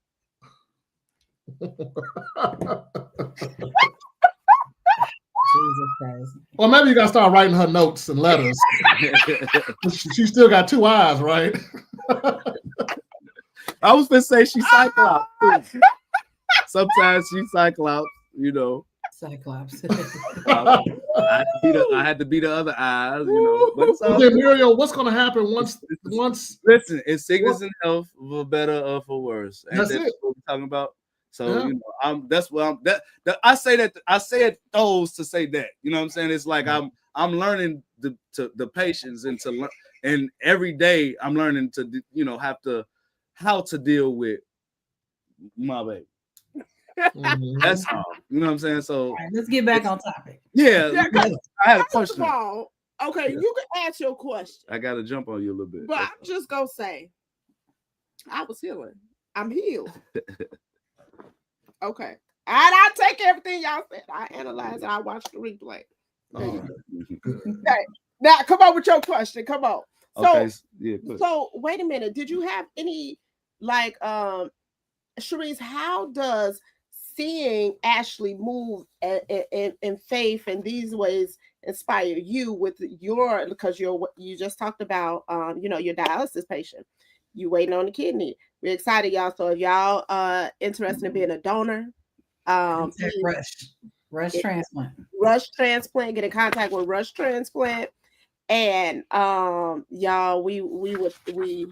Jesus Christ. Well, maybe you gotta start writing her notes and letters. She still got 2 eyes, right? I was gonna say she's Cyclops. Sometimes she's Cyclops, Cyclops. I had to be the other eyes, But it's all Okay, Muriel, what's gonna happen once? Listen, it's sickness and health, for better or for worse. And That's that's it. what we're talking about. So Yeah. that's what I say that I say it those to say that. You know what I'm saying? It's like I'm learning the patience and to learn, and every day I'm learning to how to deal with my baby. Mhm. That's all. You know what I'm saying? So All right, let's get back on topic. yeah, Yeah, I had a First of question. all, okay, you can ask your question, I gotta jump on you a little bit. but I'm just gonna say, I was healing. I'm healed. Okay, and I take everything y'all said. I analyze and I watch the replay. Oh, Okay, now come on with your question. Come on. So, Okay, yeah. Good. so wait a minute. Did you have any like Sharice, how does seeing Ashley move in faith in these ways inspire you with because you just talked about your dialysis patient, you waiting on the kidney. We're excited, y'all. So if y'all interested in being a donor, Rush transplant. Rush Transplant, get in contact with Rush Transplant. And y'all, we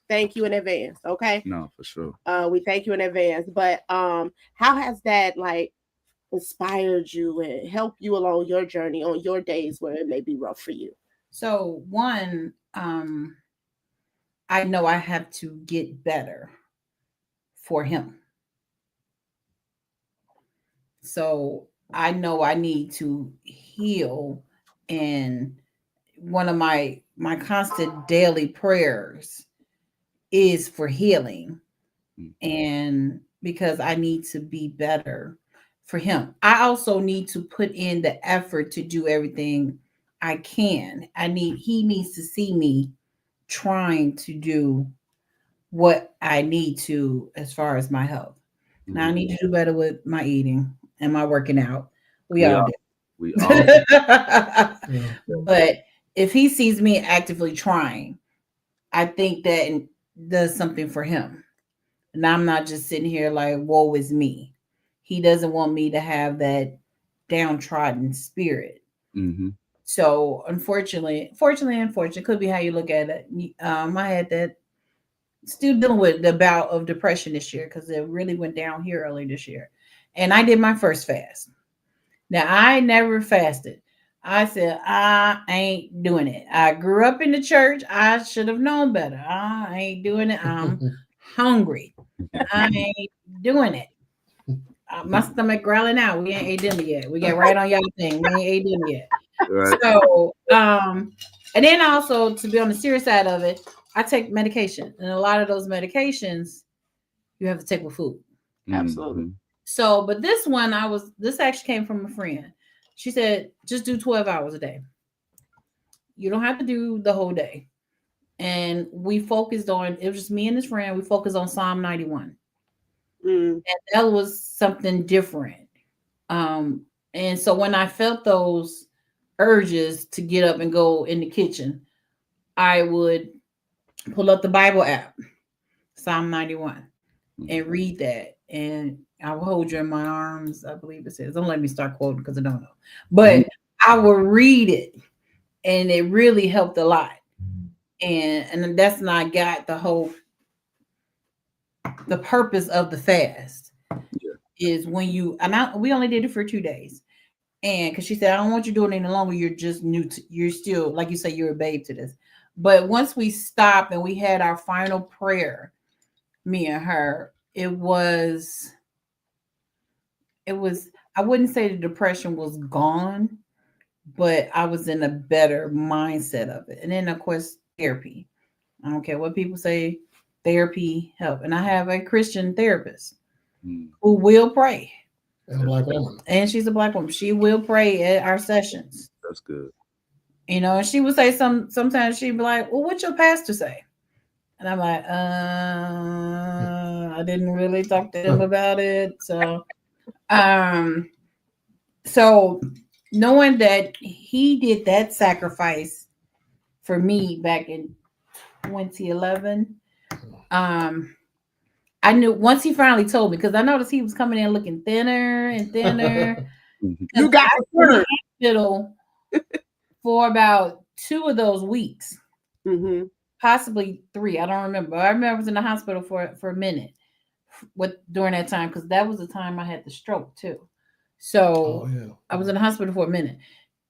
thank you in advance. Okay. No, for sure. We thank you in advance. But how has that like inspired you and helped you along your journey on your days where it may be rough for you? So one, I know I have to get better for him. So I know I need to heal, and one of my constant daily prayers is for healing, and because I need to be better for him. I also need to put in the effort to do everything I can. He needs to see me trying to do what I need to as far as my health. Now I need to do better with my eating and my working out. We all do. We all. But if he sees me actively trying, I think that does something for him. And I'm not just sitting here like, woe is me. He doesn't want me to have that downtrodden spirit. Mm-hmm. So unfortunately, could be how you look at it. I had that, still dealing with the bout of depression this year because it really went down here early this year. And I did my first fast. Now, I never fasted. I said, I ain't doing it. I grew up in the church. I should have known better. I ain't doing it. I'm hungry. I ain't doing it. My stomach growling out. We ain't ate dinner yet. We got right on y'all thing. We ain't ate dinner yet. Right. So, and then also to be on the serious side of it, I take medication, and a lot of those medications you have to take with food. Absolutely. So, but this one, this actually came from a friend. She said, just do 12 hours a day. You don't have to do the whole day. And we focused on, it was just me and this friend, we focused on Psalm 91. And that was something different. And so when I felt those urges to get up and go in the kitchen, I would pull up the Bible app, Psalm 91, and read that. And I will hold you in my arms, I believe it says. Don't let me start quoting because I don't know. But I will read it, and it really helped a lot. And that's when I got the purpose of the fast is when you, we only did it for 2 days. And because she said, I don't want you doing it any longer. You're just new. You're still, like you say, you're a babe to this. But once we stopped and we had our final prayer, me and her, it was, I wouldn't say the depression was gone, but I was in a better mindset of it. And then, of course, therapy. I don't care what people say, therapy help. And I have a Christian therapist who will pray. And a Black woman. And she's a Black woman. She will pray at our sessions. That's good. You know, and she would say sometimes she'd be like, well, what's your pastor say? And I'm like, I didn't really talk to him about it. So knowing that he did that sacrifice for me back in 2011, I knew once he finally told me, because I noticed he was coming in looking thinner and thinner. You got the hospital for about 2 of those weeks, possibly 3. I don't remember. I remember I was in the hospital for a minute during that time, because that was the time I had the stroke too. So I was in the hospital for a minute,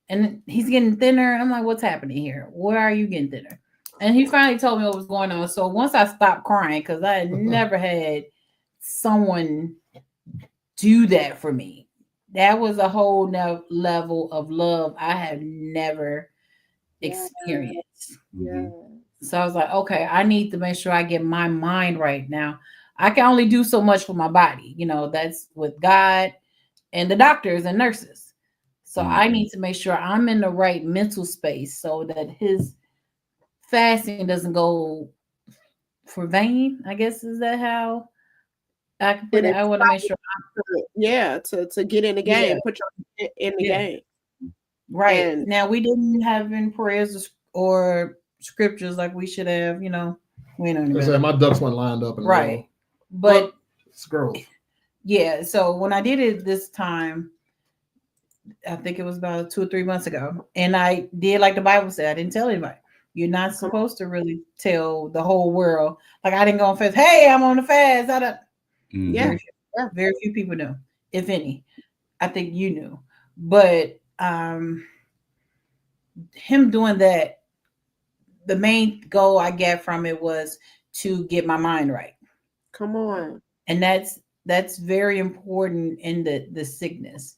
and he's getting thinner. And I'm like, what's happening here? Where are you getting thinner? And he finally told me what was going on. So once I stopped crying, because I had never had someone do that for me, that was a whole level of love I had never experienced. So I was like, okay, I need to make sure I get my mind right now. I can only do so much for my body. You know, that's with God and the doctors and nurses. So I need to make sure I'm in the right mental space so that his fasting doesn't go for vain. I guess, is that how I can put it? I want to make sure to get in the game, put your in the game. Right. And now we didn't have any prayers or scriptures like we should have, you know. We know my ducks weren't lined up. Right. But it's growth. Yeah. So when I did it this time, I think it was about 2 or 3 months ago. And I did like the Bible said, I didn't tell anybody. You're not supposed to really tell the whole world. Like I didn't go on fast. Hey, I'm on the fast. Yeah. Very few people know, if any. I think you knew. But him doing that, the main goal I get from it was to get my mind right. Come on. And that's very important in the sickness.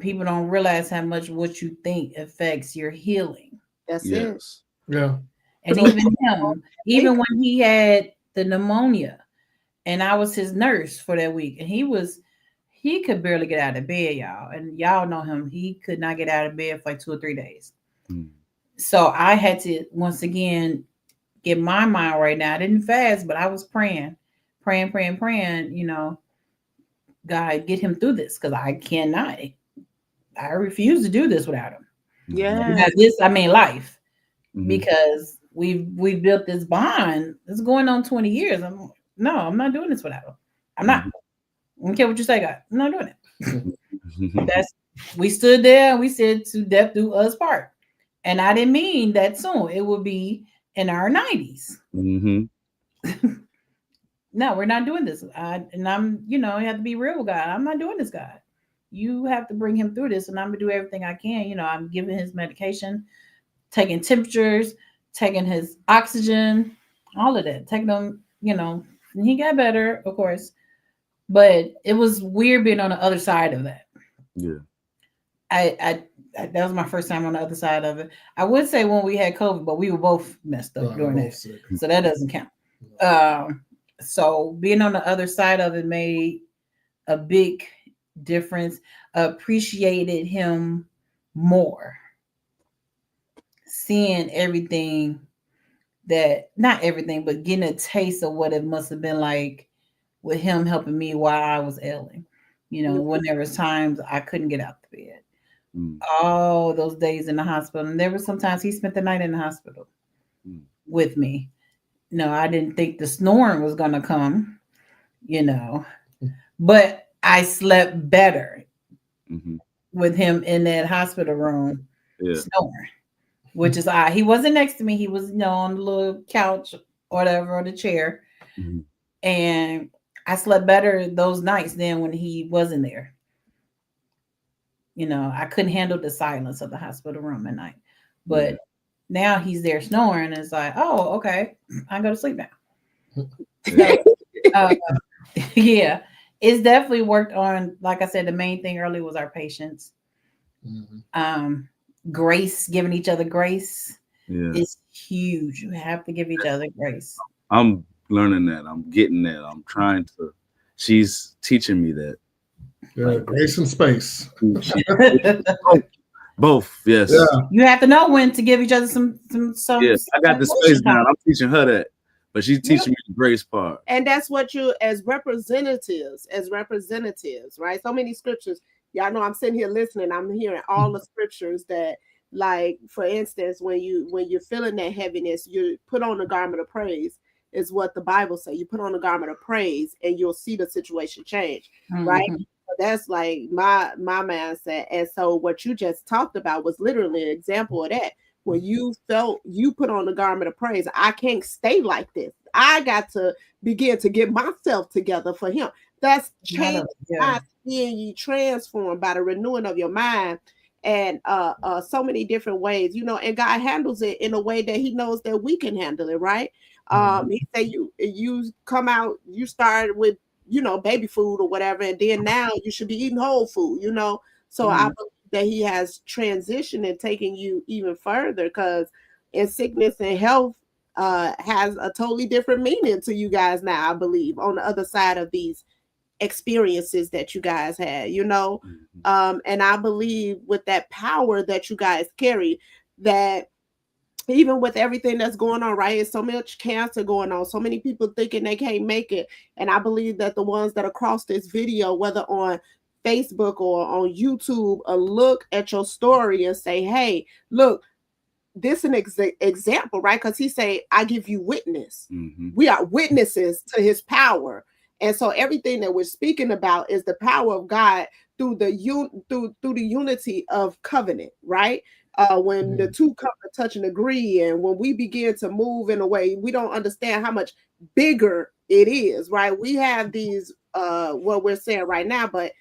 People don't realize how much what you think affects your healing. That's it. Yes. Yeah. And even him, even when he had the pneumonia, and I was his nurse for that week, and he could barely get out of bed, y'all. And y'all know him. He could not get out of bed for like 2 or 3 days. So I had to once again get my mind right now. I didn't fast, but I was praying, you know, God, get him through this because I cannot. I refuse to do this without him. Yeah. Now, this, I mean, life, because we've built this bond. It's going on 20 years. I'm not doing this without him. I'm not. I don't care what you say, God. I'm not doing it. We stood there and we said to death do us part. And I didn't mean that soon. It would be in our 90s. No, we're not doing this. And I'm, you have to be real with God. I'm not doing this, God. You have to bring him through this, and I'm gonna do everything I can. I'm giving his medication, taking temperatures, taking his oxygen, all of that. Taking them, and he got better, of course. But it was weird being on the other side of that. Yeah. I that was my first time on the other side of it. I would say when we had COVID, but we were both messed up during that. So that doesn't count. So being on the other side of it made a big difference. Appreciated him more. Seeing everything not everything, but getting a taste of what it must have been like with him helping me while I was ailing. When there was times I couldn't get out the bed. All those days in the hospital. And there were sometimes he spent the night in the hospital with me. No, I didn't think the snoring was going to come, but I slept better with him in that hospital room snoring, which is odd. He wasn't next to me. He was, on the little couch or whatever, or the chair. And I slept better those nights than when he wasn't there. I couldn't handle the silence of the hospital room at night. But now he's there snoring, and it's like, oh, okay, I go to sleep now. So, it's definitely worked on. Like I said, the main thing early was our patience. Grace, giving each other grace is huge. You have to give each other grace. I'm learning that. I'm getting that. I'm trying to. She's teaching me that. Yeah, grace and space. Both, yes. Yeah. You have to know when to give each other some. Yes, I got the space now. I'm teaching her that, but she's teaching me the grace part. And that's what you, as representatives, right? So many scriptures. Y'all know I'm sitting here listening. I'm hearing all the scriptures that, like, for instance, when you're feeling that heaviness, you put on the garment of praise. Is what the Bible says. You put on the garment of praise, and you'll see the situation change, right? That's like my mindset. And so what you just talked about was literally an example of that. When you felt you put on the garment of praise, I can't stay like this. I got to begin to get myself together for him. That's change. Seeing you transformed by the renewing of your mind, and so many different ways, and God handles it in a way that he knows that we can handle it, right? He said you come out, you started with baby food or whatever, and then now you should be eating whole food, so I believe that he has transitioned and taken you even further, because in sickness and health has a totally different meaning to you guys now, I believe, on the other side of these experiences that you guys had, and I believe with that power that you guys carry, that even with everything that's going on, right? It's so much cancer going on, so many people thinking they can't make it. And I believe that the ones that across this video, whether on Facebook or on YouTube, look at your story and say, hey, look, this is an example, right? Because he say, I give you witness. We are witnesses to his power. And so everything that we're speaking about is the power of God through the unity of covenant, right? When the two come to touch and agree, and when we begin to move in a way, we don't understand how much bigger it is, right? We have these what we're saying right now, but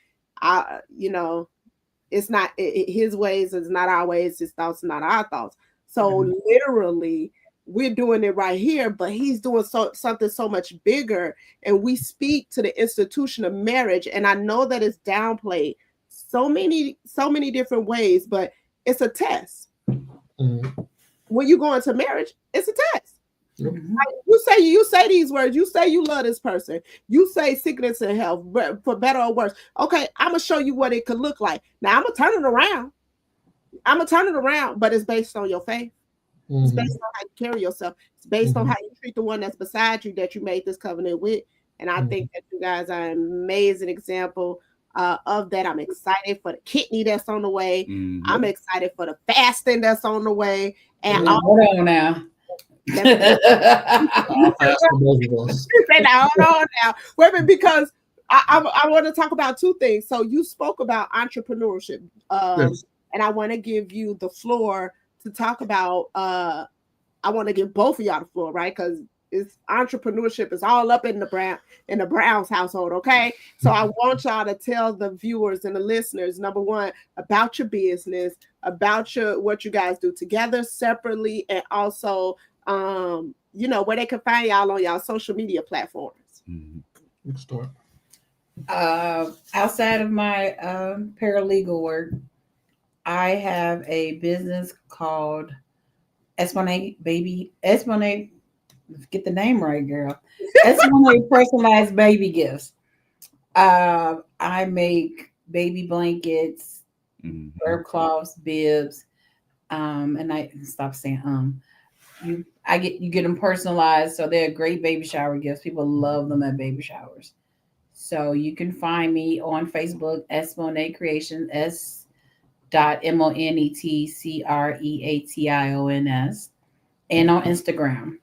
it's not his ways is not our ways, his thoughts are not our thoughts. So literally we're doing it right here, but he's doing something so much bigger. And we speak to the institution of marriage. And I know that it's downplayed so many different ways, but it's a test. When you go into marriage, it's a test. Like you say these words, you say you love this person, you say sickness and health, for better or worse. Okay, I'm gonna show you what it could look like. Now I'm gonna turn it around, but it's based on your faith. It's based on how you carry yourself. It's based on how you treat the one that's beside you that you made this covenant with. And I think that you guys are an amazing example of that. I'm excited for the kidney that's on the way. I'm excited for the fasting that's on the way. And hold on now. Hold on now. Wait a minute, because I want to talk about two things. So you spoke about entrepreneurship, and I want to give you the floor to talk about. I want to give both of y'all the floor, right? Because it's entrepreneurship is all up in the Browns household, okay? So I want y'all to tell the viewers and the listeners, number one, about your business, about what you guys do together, separately, and also where they can find y'all on y'all social media platforms. Outside of my paralegal work, I have a business called Esplanade get the name right, girl. Esplanade personalized baby gifts. I make baby blankets, burp cloths, bibs, and I stop saying you get them personalized, so they're great baby shower gifts. People love them at baby showers. So you can find me on Facebook, Esplanade Creations, S.MONETCREATIONS, and on Instagram.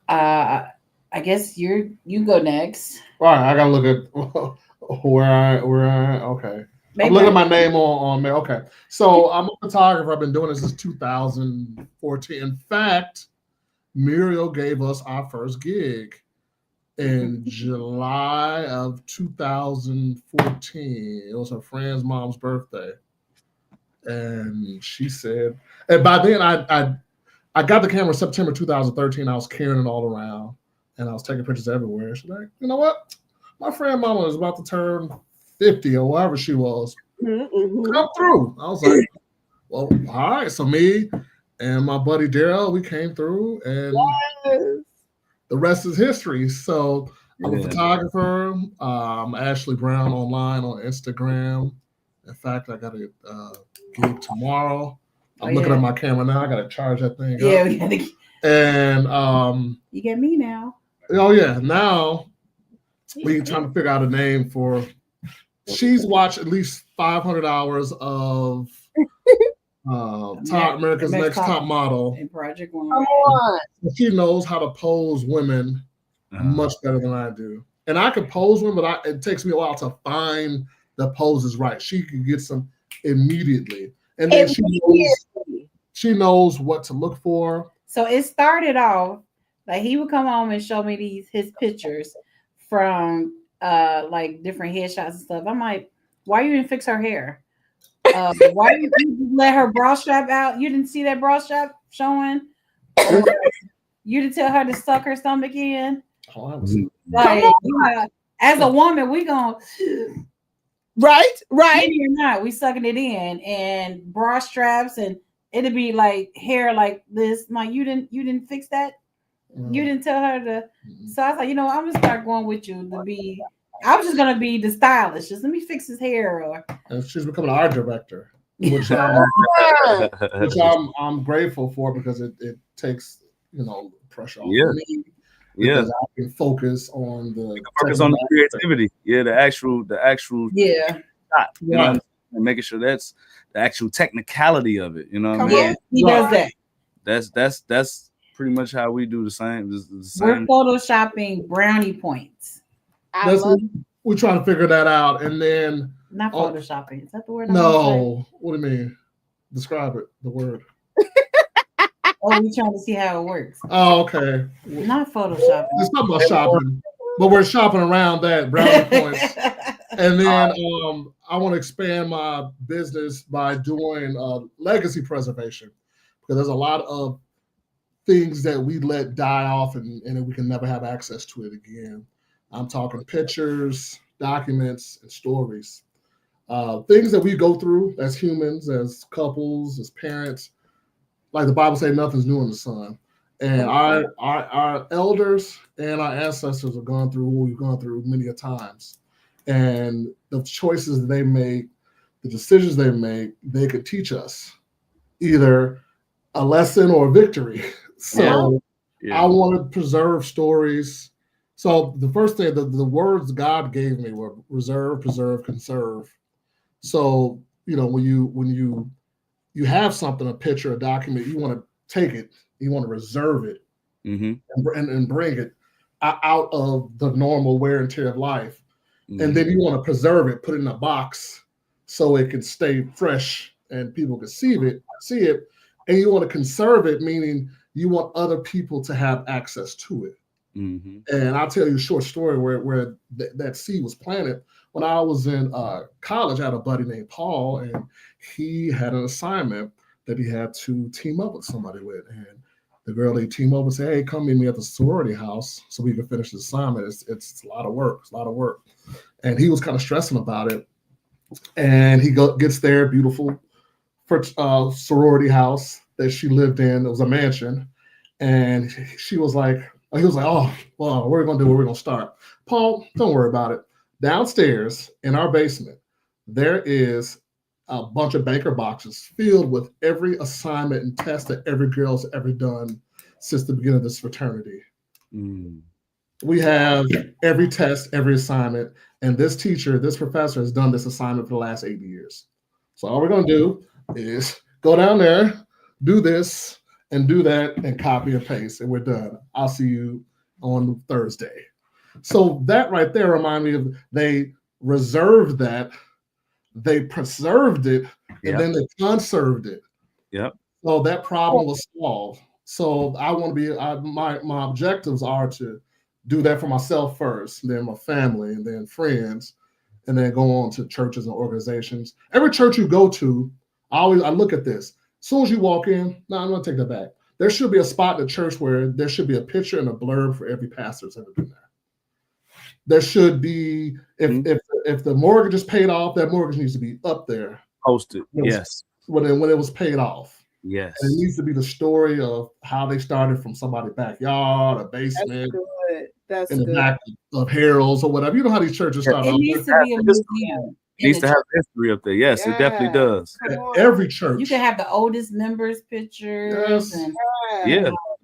I guess you go next. All right, I gotta look at where I okay. Maybe I'm looking at my name on there. Okay, so I'm a photographer. I've been doing this since 2014. In fact, Muriel gave us our first gig in July of 2014. It was her friend's mom's birthday, and she said, and by then I got the camera in September 2013. I was carrying it all around, and I was taking pictures everywhere. She's like, you know what? My friend mama was about to turn 50 or whatever she was. Come through. I was like, well, all right. So me and my buddy Daryl, we came through, and the rest is history. So I'm a photographer. I'm Ashley Brown online on Instagram. In fact, I got a gig tomorrow. I'm looking at my camera now. I got to charge that thing up. We gotta... And you get me now. Oh yeah, now we trying to figure out a name for. She's watched at least 500 hours of America's Next Top Model and Project One. Come on. She knows how to pose women much better than I do, and I can pose women, but it takes me a while to find the poses right. She can get some immediately. And then she knows what to look for. So it started off like he would come home and show me his pictures from like different headshots and stuff. I'm like, why you didn't fix her hair? Why you let her bra strap out? You didn't see that bra strap showing? You didn't tell her to suck her stomach in? Oh, I was like, as a woman, we gonna right. Maybe or not, we sucking it in, and bra straps, and it'd be like hair like this. Like you didn't fix that. You didn't tell her to. So I was like, I'm gonna start going with you to be. I was just gonna be the stylist. Just let me fix his hair. And she's becoming an art director, which I'm grateful for because it takes pressure off me. Because I can focus on the creativity. Yeah, the actual shot, and making sure that's the actual technicality of it. You know what I mean? He does that. That's pretty much how we do the same. We're photoshopping brownie points. We're trying to figure that out, and then Not photoshopping. Is that the word? No. What do you mean? Describe it. The word. Oh, we're trying to see how it works. Oh, okay. Not photoshopping. There's something about shopping, but we're shopping around that brownie points. And then I want to expand my business by doing legacy preservation, because there's a lot of things that we let die off and we can never have access to it again. I'm talking pictures, documents, and stories. Things that we go through as humans, as couples, as parents. Like the Bible says, nothing's new in the sun. And our elders and our ancestors have gone through what we've gone through many a times. And the choices that they make, the decisions they make, they could teach us either a lesson or a victory. So I want to preserve stories. So the first thing, the words God gave me were reserve, preserve, conserve. So, when you have something, a picture, a document, you want to take it, you want to reserve it, and bring it out of the normal wear and tear of life. And then you want to preserve it, put it in a box so it can stay fresh and people can see it. And you want to conserve it, meaning you want other people to have access to it. And I'll tell you a short story where that seed was planted. When I was in college, I had a buddy named Paul, and he had an assignment that he had to team up with somebody with. And the girl they team up and say, "Hey, come meet me at the sorority house so we can finish the assignment. It's a lot of work. It's a lot of work." And he was kind of stressing about it. And he gets there, beautiful sorority house that she lived in. It was a mansion. And he was like, "Oh, well, what are we going to do? Where are we going to start?" "Paul, don't worry about it. Downstairs in our basement, there is a bunch of banker boxes filled with every assignment and test that every girl's ever done since the beginning of this fraternity. We have every test, every assignment, and this professor has done this assignment for the last 8 years. So all we're going to do is go down there, do this, and do that, and copy and paste, and we're done. I'll see you on Thursday." So that right there reminded me of, they reserved that, they preserved it, and then they conserved it. So that problem was solved. So I want to be, my objectives are to do that for myself first, then my family, and then friends, and then go on to churches and organizations. Every church you go to, I look at this. As soon as you walk in, I'm going to take that back. There should be a spot in the church where there should be a picture and a blurb for every pastor that's ever been there. There should be, if the mortgage is paid off, that mortgage needs to be up there. Posted, when it was paid off. Yes. And it needs to be the story of how they started from somebody's backyard, a basement, That's in the good. back of Harold's or whatever. You know how these churches start. It needs to be a museum. It needs to have history up there. Yes, it definitely does. Every church. You can have the oldest members' pictures. And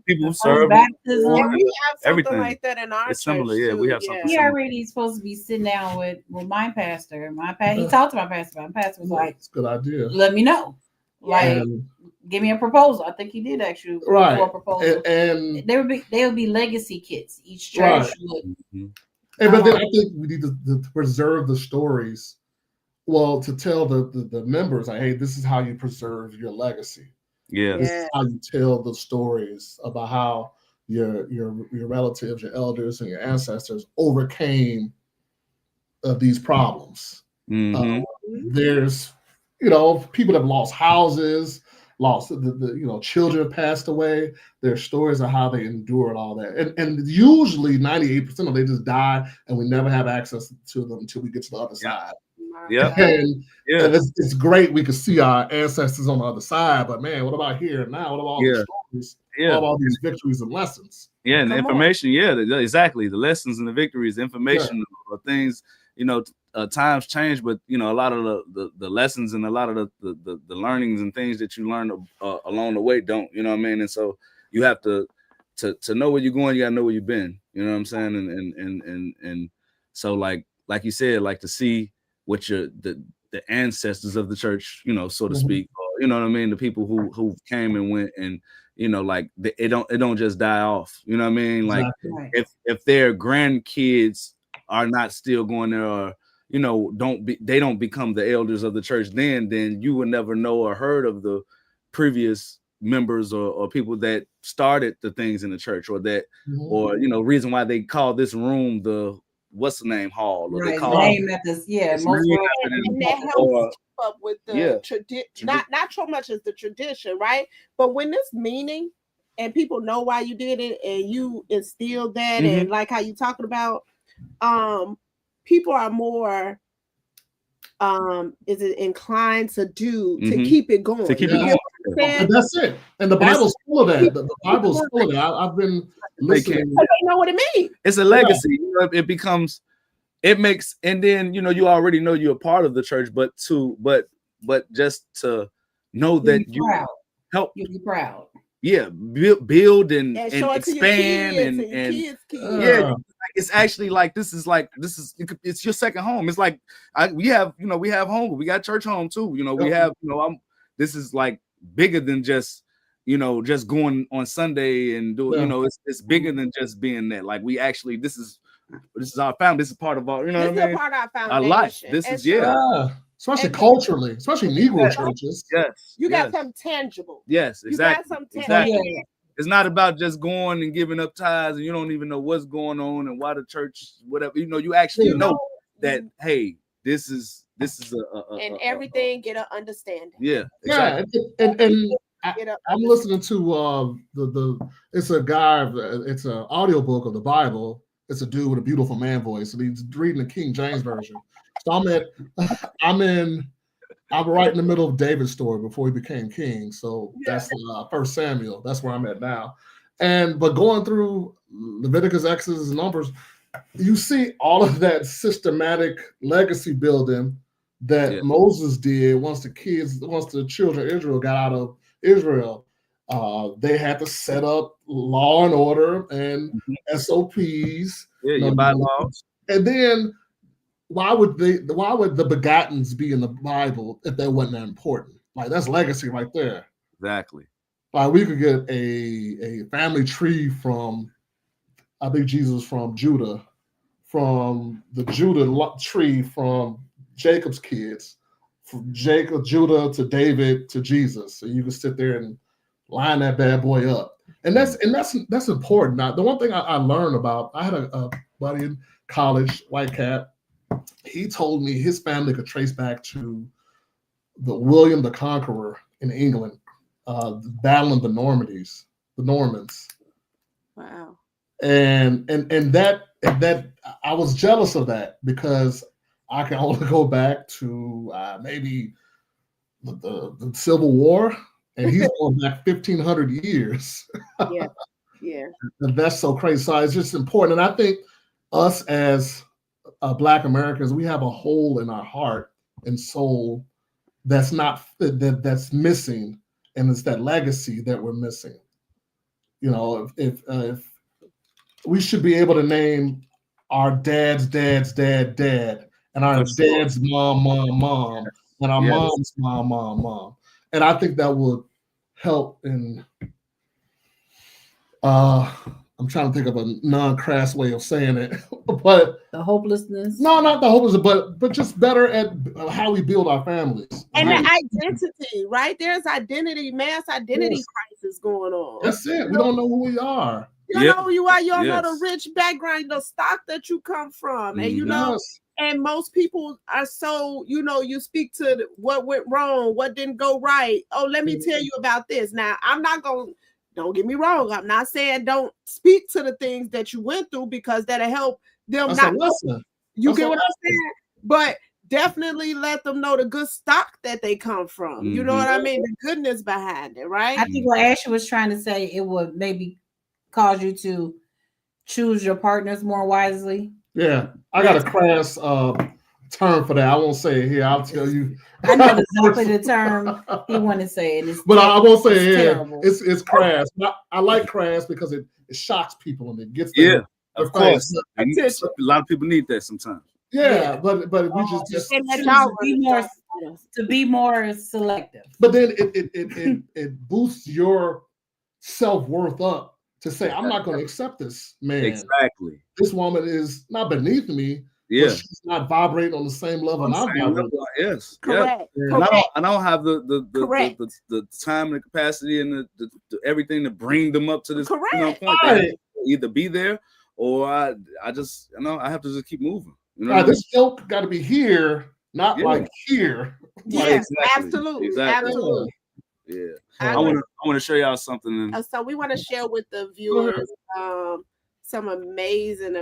people who serve. Baptism. And we have something everything like that in our it's church. similar. Yeah, we have something. He already supposed to be sitting down with my pastor. He talked to my pastor. My pastor was like, "It's a good idea. Let me know. Like, give me a proposal." I think he did actually for a proposal. And there would be legacy kits. Each church would. But then I think we need to preserve the stories. Well, to tell the members, like, hey, this is how you preserve your legacy. This is how you tell the stories about how your relatives, your elders, and your ancestors overcame these problems. There's, people have lost houses, lost the children passed away. Their stories of how they endured all that, and usually 98% of them, they just die, and we never have access to them until we get to the other side. And it's great we can see our ancestors on the other side, but man, what about here and now? What about all the stories? What about all these victories and lessons? And the information, exactly. The lessons and the victories, information or things, times change, but a lot of the lessons and a lot of the learnings and things that you learn along the way don't, you know what I mean? And so you have to know where you're going, you gotta know where you've been, you know what I'm saying? And so like you said, like to see what the ancestors of the church, so to speak, or, you know what I mean, the people who came and went, and like it don't just die off, you know what I mean? Like if their grandkids are not still going there, or you know, they don't become the elders of the church, then you would never know or heard of the previous members or people that started the things in the church, or that, or you know, reason why they call this room the what's the name hall, or they call name at this, most and that helps keep up with the tradition, not so much as the tradition, right? But when it's meaning and people know why you did it and you instilled that, and like how you talking about, people are more is it inclined to keep it going. To keep it going. And that's it. And the Bible's full of that. The Bible's full of that. I've been listening. They know what it means. It's a legacy. You know, it becomes, it makes, and then you know, you already know you're a part of the church, but just to know that you help, you'll be proud. Yeah, build and expand and yeah. It's actually like this is it's your second home. It's like we have home, but we got church home too. You know, we have, you know, this is like bigger than just, you know, just going on Sunday and doing, you know, it's bigger than just being that. Like we actually, this is our family. This is part of our, you know, what I mean? Part of our life. This is especially culturally, especially Negro churches. Yes, you got something tangible. Yes, exactly. You got something tangible. Exactly. It's not about just going and giving up tithes and you don't even know what's going on and why the church, whatever. You know, you actually know that, hey, this is and everything get an understanding. Yeah, exactly. And I'm listening to it's a guy, it's an audiobook of the Bible. It's a dude with a beautiful man voice, and he's reading the King James version. So I'm right in the middle of David's story before he became king. So that's 1 Samuel. That's where I'm at now. But going through Leviticus, Exodus, and Numbers, you see all of that systematic legacy building that Moses did once the children of Israel got out of Israel. They had to set up law and order and SOPs. Your bylaws. And then why would the begottens be in the Bible if that wasn't that important? Like that's legacy right there. Exactly. Like we could get a family tree from, I think Jesus from Judah, from the Judah tree from Jacob's kids, from Judah to David to Jesus. So you can sit there and line that bad boy up. And that's important. Now, the one thing I learned about, I had a buddy in college, white cat. He told me his family could trace back to the William the Conqueror in England, battling the Normans. Wow. And that I was jealous of that because I can only go back to maybe the Civil War, and he's going back 1,500 years. Yeah. And that's so crazy. So it's just important, and I think us as Black Americans, we have a hole in our heart and soul that's missing, and it's that legacy that we're missing. You know, if we should be able to name our dad's dad, and our dad's mom, and our mom's mom, and I think that would help in. I'm trying to think of a non-crass way of saying it, but the hopelessness. No, not the hopelessness, but just better at how we build our families and the identity. Right, there's mass identity crisis going on. That's it. We don't know who we are. You know who you are. You don't know the rich background, the stock that you come from, and you know. And most people are so, you know, you speak to what went wrong, what didn't go right. Oh, let me tell you about this. Now, I'm not going. Don't get me wrong. I'm not saying don't speak to the things that you went through because that'll help them. You get what I'm saying? But definitely let them know the good stock that they come from. You know what I mean? The goodness behind it, right? I think what Ashley was trying to say, it would maybe cause you to choose your partners more wisely. Yeah, I got a crass term for that. I won't say it here. I'll tell you. I know exactly the term he wanted to say it. But I won't say it here. It's crass. I like crass because it shocks people and it gets them. Yeah, of course. A lot of people need that sometimes. Yeah, but we just to be more selective. But then it boosts your self-worth up to say, I'm not going to accept this man. Exactly. This woman is not beneath me. Yeah. but she's not vibrating on the same level I'm vibrating. Yes. Correct. Yeah. Correct. And I don't have Correct. the time and the capacity and the everything to bring them up to this Correct. point. Right. Either be there or I just I have to just keep moving. You know, Right, this joke got to be here, not like here. Yes, exactly. absolutely. Exactly. Absolutely. Yeah. I I want to show y'all something. So we want to share with the viewers some amazing,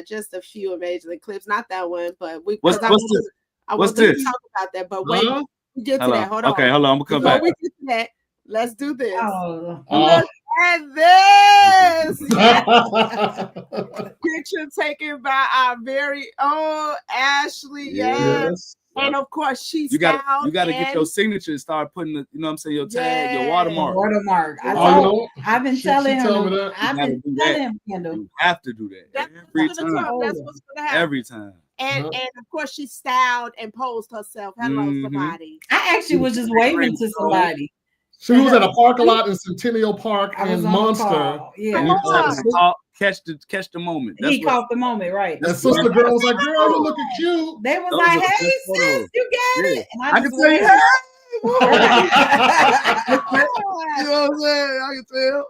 just a few amazing clips. Not that one, but What's this? I want to talk about that. But wait, we get to that. Hold on. Okay, hold on. I'm gonna come back. Before we get to that, let's do this. Oh. Look at this picture taken by our very own Ashley. Yes. And of course, she's you got to get your signature and start putting the, you know what I'm saying, your tag, your watermark. I've been telling him. I've been telling him, Kendall. You have to do that. That's every time. That's what's gonna happen. Every time. And of course, she styled and posed herself. Hello, somebody. I actually was just waving to somebody. She was at a parking lot in Centennial Park in Monster. Yeah. Catch the moment. That's he caught the moment, right? And sister girl was like, "Girl, you looking cute." They was like, "Hey, sis, you got it." And I can say, "Hey." You know what I'm saying? I can tell.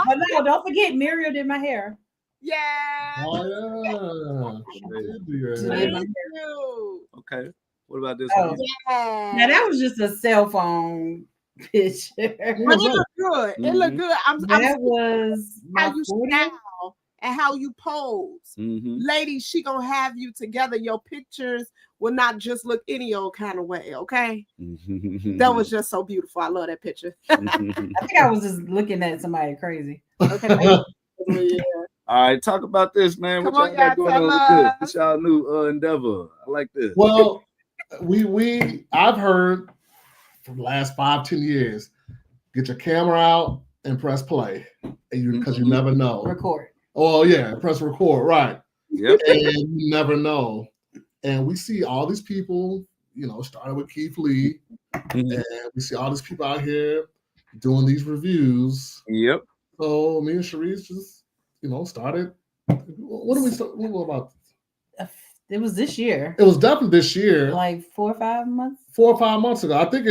But no, don't forget, Muriel did my hair. Yeah. Oh yeah. Okay. What about this? Oh. Yeah. Now that was just a cell phone picture. But it looked good. It looked good. That was how you style and how you pose. Ladies, she gonna have you together. Your pictures will not just look any old kind of way, okay? That was just so beautiful. I love that picture. I think I was just looking at somebody crazy. Okay. Yeah. All right, talk about this, man. What y'all got going on with this? What's y'all new endeavor? I like this. Well, I've heard from the last 5-10 years, get your camera out and press play, because you never know. Record. Oh yeah, press record, right? Yep. And you never know. And we see all these people, started with Keith Lee, and we see all these people out here doing these reviews. Yep. So me and Sharice just, started. What about? It was this year. It was definitely this year. Like 4 or 5 months. 4 or 5 months ago. I think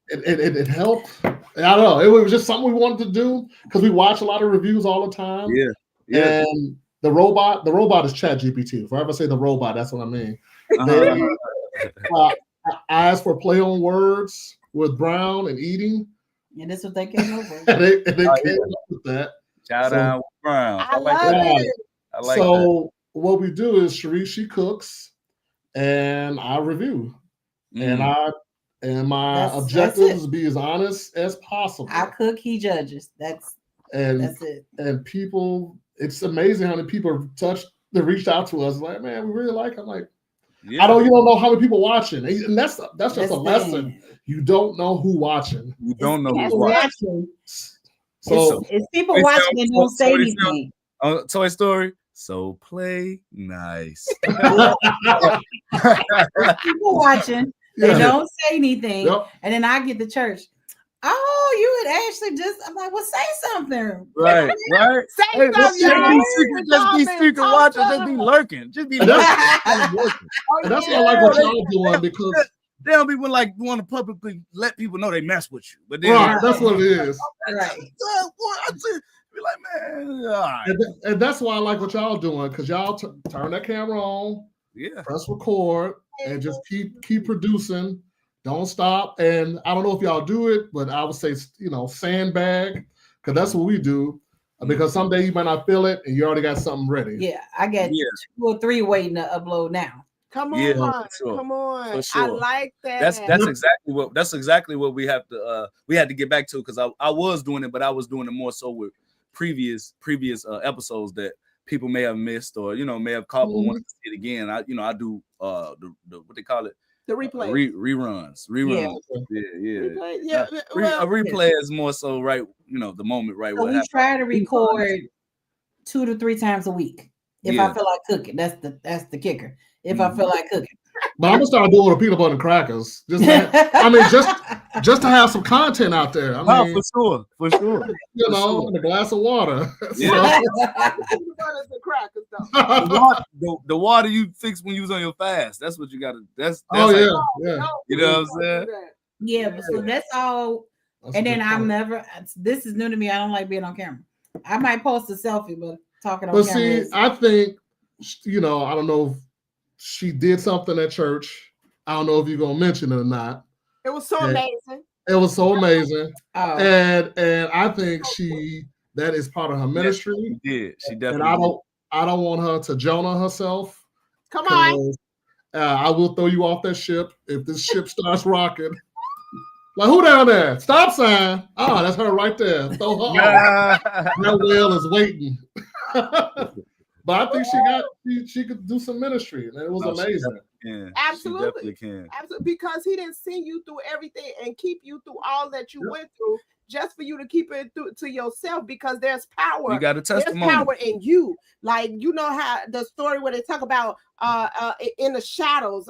it helped. I don't know. It was just something we wanted to do because we watch a lot of reviews all the time. Yeah. And the robot is ChatGPT. If I ever say the robot, that's what I mean. I asked for play on words with Brown and eating. And that's what they came over. They came up with that. Shout out Brown. I like that. I like that. What we do is Sharice, she cooks and I review. And my objective is to be as honest as possible. I cook, he judges. That's it. And people, it's amazing how many people they reached out to us like, man, we really like it. I'm like, you don't know how many people watching. And that's just a lesson. You don't know who watching. You don't know who's watching. So it's people watching and don't say anything. Toy Story. So play nice. People watching, they don't say anything, and then I get to church. Oh, you and Ashley I'm like, well, say something. Right. Say something. Just be secret watching. Just be lurking. Just be lurking. And that's what I like what y'all doing because they don't be want to publicly let people know they mess with you. But then that's what it is. Right. Be like, man, all right. And that's why I like what y'all doing because y'all turn that camera on, press record, and just keep producing. Don't stop. And I don't know if y'all do it, but I would say sandbag because that's what we do. Because someday you might not feel it, and you already got something ready. Yeah, I got 2 or 3 waiting to upload now. Come on, come on! Sure. I like that. That's exactly what we have to we had to get back to because I was doing it, but I was doing it more so with previous episodes that people may have missed or may have caught but wanted to see it again. I do the what they call it, the replay reruns. Yeah. A replay is more so right, the moment right. So we try to record 2 to 3 times a week if I feel like cooking. That's the kicker. If I feel like cooking, But I'm gonna start doing the peanut butter and crackers. Just to have some content out there. I mean, for sure. You know, and a glass of water. Yeah. Peanut butters and crackers, though. The water you fix when you was on your fast. That's what you got to. That's yeah. You know what I'm saying? Yeah, but so that's all. That's And a then good I'm point. never. This is new to me. I don't like being on camera. I might post a selfie, but talking on But camera. see, is- I think, you know, I don't know if she did something at church. I don't know if you're gonna mention it or not. It was so Yeah. amazing. It was so amazing, Oh. and I think that is part of her Yes, ministry. she did. She And definitely. I don't want her to Jonah herself. Come on. 'Cause, I will throw you off that ship if this ship starts rocking. Like, who down there? Stop sign. Oh, that's her right there. Throw her off. That whale is waiting. But I think she could do some ministry, and it was amazing. Yeah, Absolutely. She definitely can. Absolutely, because he didn't send you through everything and keep you through all that you went through just for you to keep it to yourself, because there's power. You got a testimony. There's power in you. Like, you know how the story where they talk about in the shadows.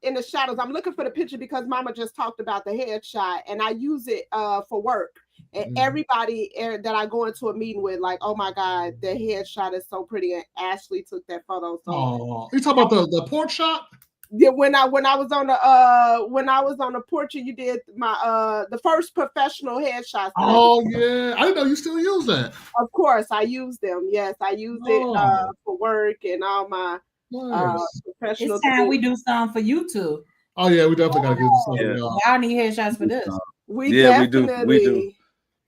In the shadows. I'm looking for the picture because Mama just talked about the headshot, and I use it for work. And everybody that I go into a meeting with, like, oh my God, the headshot is so pretty. And Ashley took that photo. So Oh, you talking about the pork shot? yeah, when I was on the porch, you did my the first professional headshots. Oh yeah, I didn't know you still use that. Of course, I use them. Yes, I use it for work and all my professional. It's time we do something for YouTube. Oh yeah, we definitely gotta get this something. Y'all need headshots for this. We do.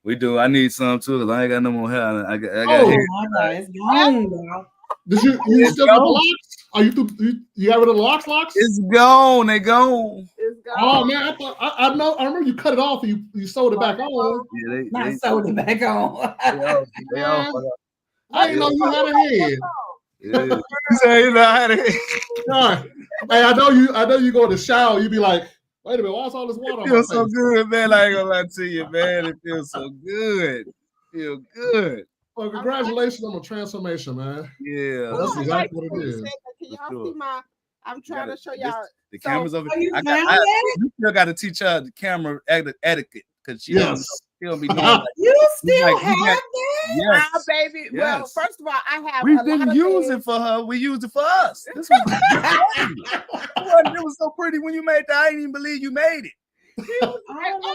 We do. I need some too because I ain't got no more hair. I got hair. My God, it's gone, bro. Did you still got the locks? Are you got rid of the locks? It's gone. They gone. It's gone. Oh man, I remember you cut it off and you sewed it back on. Yeah, Not sewed it back on. they off. I didn't know you had a head. Yeah. You say you know how to. Right. Hey, I know you go to the shower, you be like, wait a minute, why is all this water on It my feels so face? good, man. I ain't gonna lie to you, man. It feels so good. Feel good. Well, congratulations on the transformation, man. Yeah. That's exactly what it is. Can y'all see my? I'm trying to show y'all. The camera's over. you You still got to teach her the camera etiquette because she don't be knowing. Like, You still like, have that? yes. Wow, baby. Yes. Well, first of all, I have. We a lot didn't of use things. it for her. We used it for us. This was it was so pretty when you made that. I didn't even believe you made it. Oh my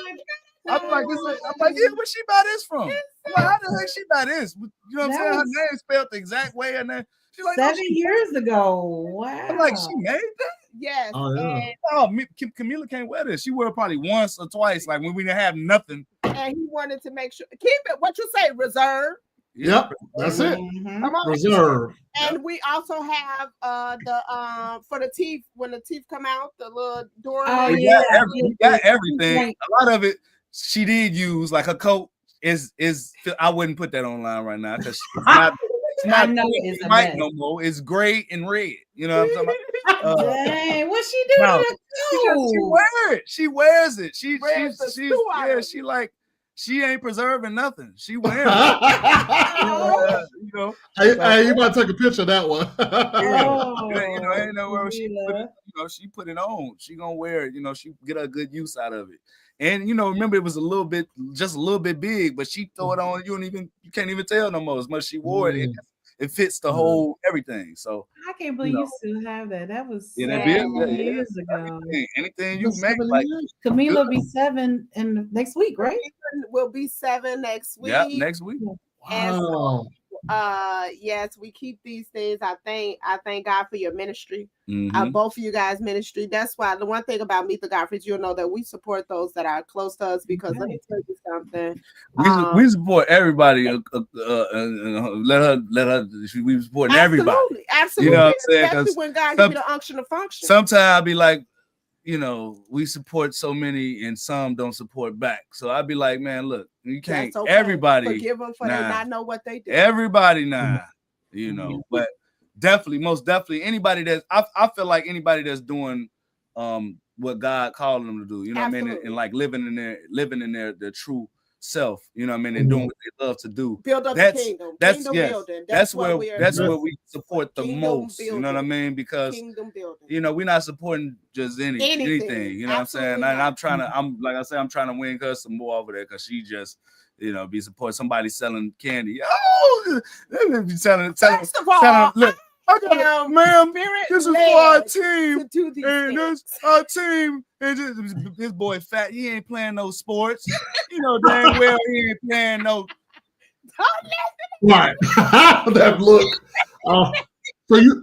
I'm like, yeah, where she buy this from? I'm like, how the heck she buy this? You know what I'm saying? Her name spelled the exact way, and then she's like, 7 years ago. Wow. I'm like, she made that? Yes. Oh, yeah. And, Camila can't wear this. She wore it probably once or twice, like when we didn't have nothing. and he wanted to make sure keep it. What you say? Reserve. Yep, that's it. Mhm. Come on. Reserve. And we also have the for the teeth when the teeth come out, the little door. Oh, We yeah. got everything. A lot of it she did use, like her coat is I wouldn't put that online right now because it's not it's a white mess. no more. It's gray and red. You know what I'm talking about? Dang, what's she doing no, to the she coat? wear it. She wears it. Wears the stew out of it. She like she ain't preserving nothing. She wearing it. You know. Hey, you might take a picture of that one. Oh, You know, ain't nowhere she put Camila. it, she put it on. She gonna wear it, she get a good use out of it. And remember it was just a little bit big, but she throw it on, you can't even tell no more as much she wore it. It fits the whole everything. So I can't believe you still have that. That was Yeah, 7 years ago. anything you make, like Camila will be 7 in next week, right? Will be 7 next week. yeah, next week. And Wow. yes, we keep these things. I thank God for your ministry. Mhm. Both of you guys' ministry. That's why the one thing about Meet the Godfreys, you'll know that we support those that are close to us, because let me tell you something. We support everybody. Let her. We support everybody. Absolutely. You know what I'm saying? Especially 'Cause when God gives you the unction to function. Sometimes I'll be like, we support so many and some don't support back. So I'd be like, man, look, you can't. That's okay. Everybody Forgive them for they not know what they did. Everybody but definitely, most definitely, anybody that's I feel like anybody that's doing what God called them to do, you know what I mean, and like living in their true self, you know what I mean, and doing what they love to do. Build up That's the kingdom. that's Kingdom yes, building. that's what where we support the kingdom most. You know what I building. mean? Because Kingdom building. you know, we're not supporting just anything. You know what I'm saying? And I'm trying to, I'm trying to win her some more over there because she just, you know, be supporting somebody selling candy. Oh, telling First of all, look, I got ma'am, this is for our team. And this our team. And this boy fat, he ain't playing no sports. You know damn well he ain't playing no. Right. That look.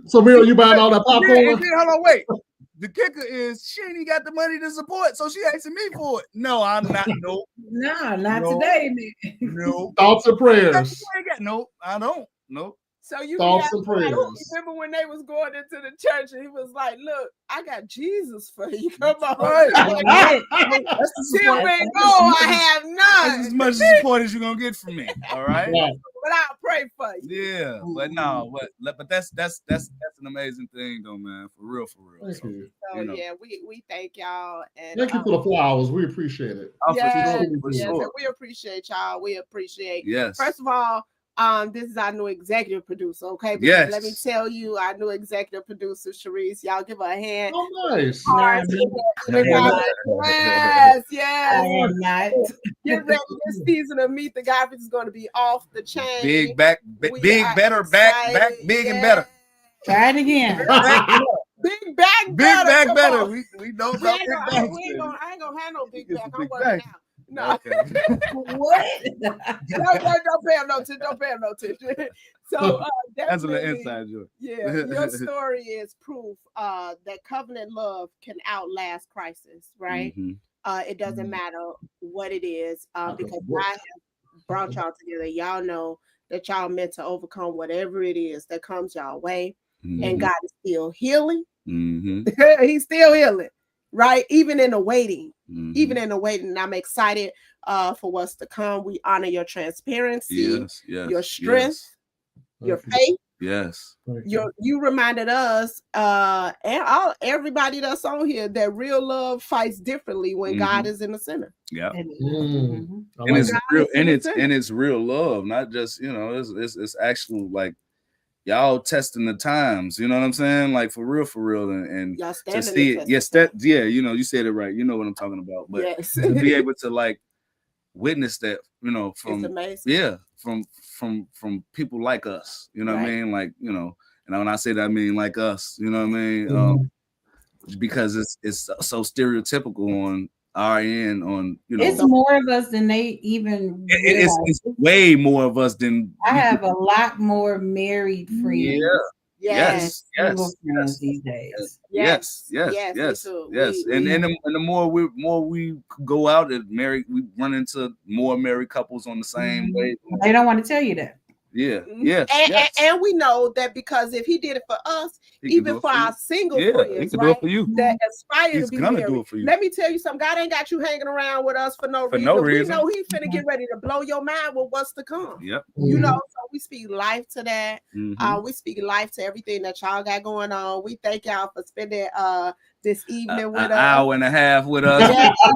So Mira, you buying all that popcorn? And then, hold on, wait. The kicker is she ain't even got the money to support, so she asking me for it. No, I'm not. Nope. No, not today. No. Thoughts and prayers. Nope, I don't. Nope. So you Thoughts and prayers. remember when they was going into the church and he was like, "Look, I got Jesus for you. Come on, Right. That's the silver and gold. I have none. That's as much support as you're gonna get from me. All right. Yeah. But I'll pray for you." Yeah, but no, but that's an amazing thing though, man. For real. Thank you. So you know. yeah, we thank y'all and Thank you for the flowers. We appreciate it. yes, For yes, sure. and we appreciate y'all. We appreciate. Yes. First of all, this is our new executive producer. Okay, because Yes. let me tell you, our new executive producer, Sharice. Y'all give her a hand. Oh, nice. Yes, yes. I am not. Get ready. This season of Meet the Gophers is going to be off the chain. Big back, We big are better back, excited. big and Yes. better. Try it again. Big back, Big better. back Come better. on. We don't I know ain't big gonna, back. I ain't gonna have no big It's back. a I'm big working back. out. No, Okay. What? don't pay him no attention. Don't pay him no attention. So That's an definitely, inside joke. yeah, your story is proof that covenant love can outlast crisis, right? Mhm. It doesn't matter what it is, Okay. because God has brought y'all together. Y'all know that y'all meant to overcome whatever it is that comes y'all way, and God is still healing. Mhm. He's still healing, right? Even in the waiting, Mhm. even in the waiting. And I'm excited for what's to come. We honor your transparency, Yes. your strength, your faith. Yes. You reminded us and everybody that's on here that real love fights differently when God is in the center. Yeah. Mm. I And like it's that. real, and it's real love, not just, you know, it's actual, like, y'all testing the times, you know what I'm saying? Like for real, and Y'all to standing see the it, test yes, of time. that, yeah, you know, you said it right, you know what I'm talking about, but Yes. to be able to like witness that, you know, It's from amazing. from people like us, you know what I Right. mean? Like, you know, and when I say that, I mean like us, you know what I mean? Because it's so stereotypical on our end, on, you know, It's more of us than they even realize. it's way more of us than I have a lot more married friends. Yes. Single friends these days. Yes. Me too. And the more we go out and marry, we run into more married couples on the same way. They don't want to tell you that. And we know that because if he did it for us, even for our single friends, he can right, do it for you. that aspire He's to be gonna married. do it for you. Let me tell you something. God ain't got you hanging around with us for no reason. We know he's finna get ready to blow your mind with what's to come. Yep. You know, so we speak life to that. Mhm. We speak life to everything that y'all got going on. We thank y'all for spending this evening with an us. hour and a half with us.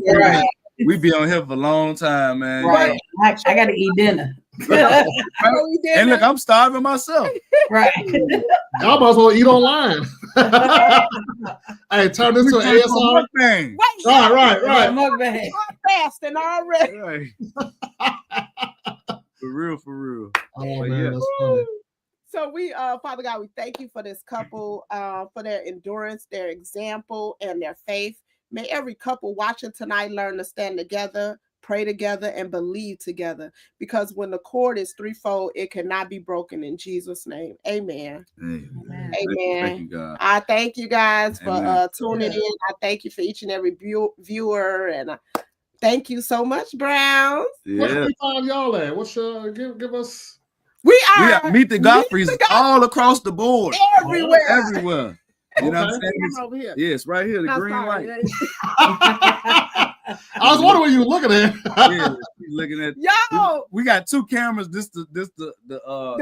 Right. We be on here for a long time, man. Right. I got to eat dinner. And look, I'm starving myself. Right. Y'all might as well eat online. Hey, turn this to an ASR. Thing. Right. I'm fasting already. Right. For real. Oh But man, yeah. that's funny. So we, Father God, we thank you for this couple, for their endurance, their example, and their faith. May every couple watching tonight learn to stand together, pray together, and believe together. Because when the cord is threefold, it cannot be broken. In Jesus' name, Amen. Amen. Amen. Thank you, God. I thank you guys for Amen. tuning in. I thank you for each and every viewer, and thank you so much, Browns. Where can Yeah. we find y'all at? What's give us? We are Meet the Godfreys all across the board. everywhere. Everywhere. You know what I'm saying? Camera over here. Yeah, it's right here, the green light. I was wondering what you were looking at. Yeah, looking at. Yo, we got two cameras. This the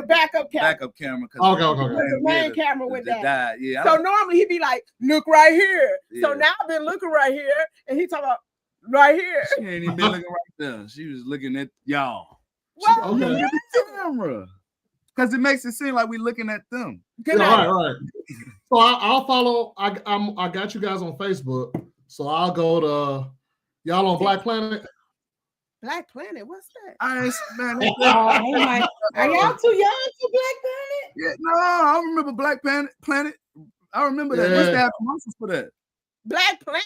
backup camera. Backup camera. Okay. The main camera went down. Yeah. So normally he'd be like, look right here. Yeah. So now I've been looking right here, and he talking about, right here. She ain't even been looking right there. She was looking at y'all. Well, Look at the camera. Because it makes it seem like we're looking at them. good Yeah, night. right. So I'll follow. I got you guys on Facebook. So I'll go to y'all on Black Planet. Black Planet, what's that? Man, Are y'all too young for Black Planet? yeah, no, I remember Black Planet. I remember that. What's that commercials for that? Black Planet?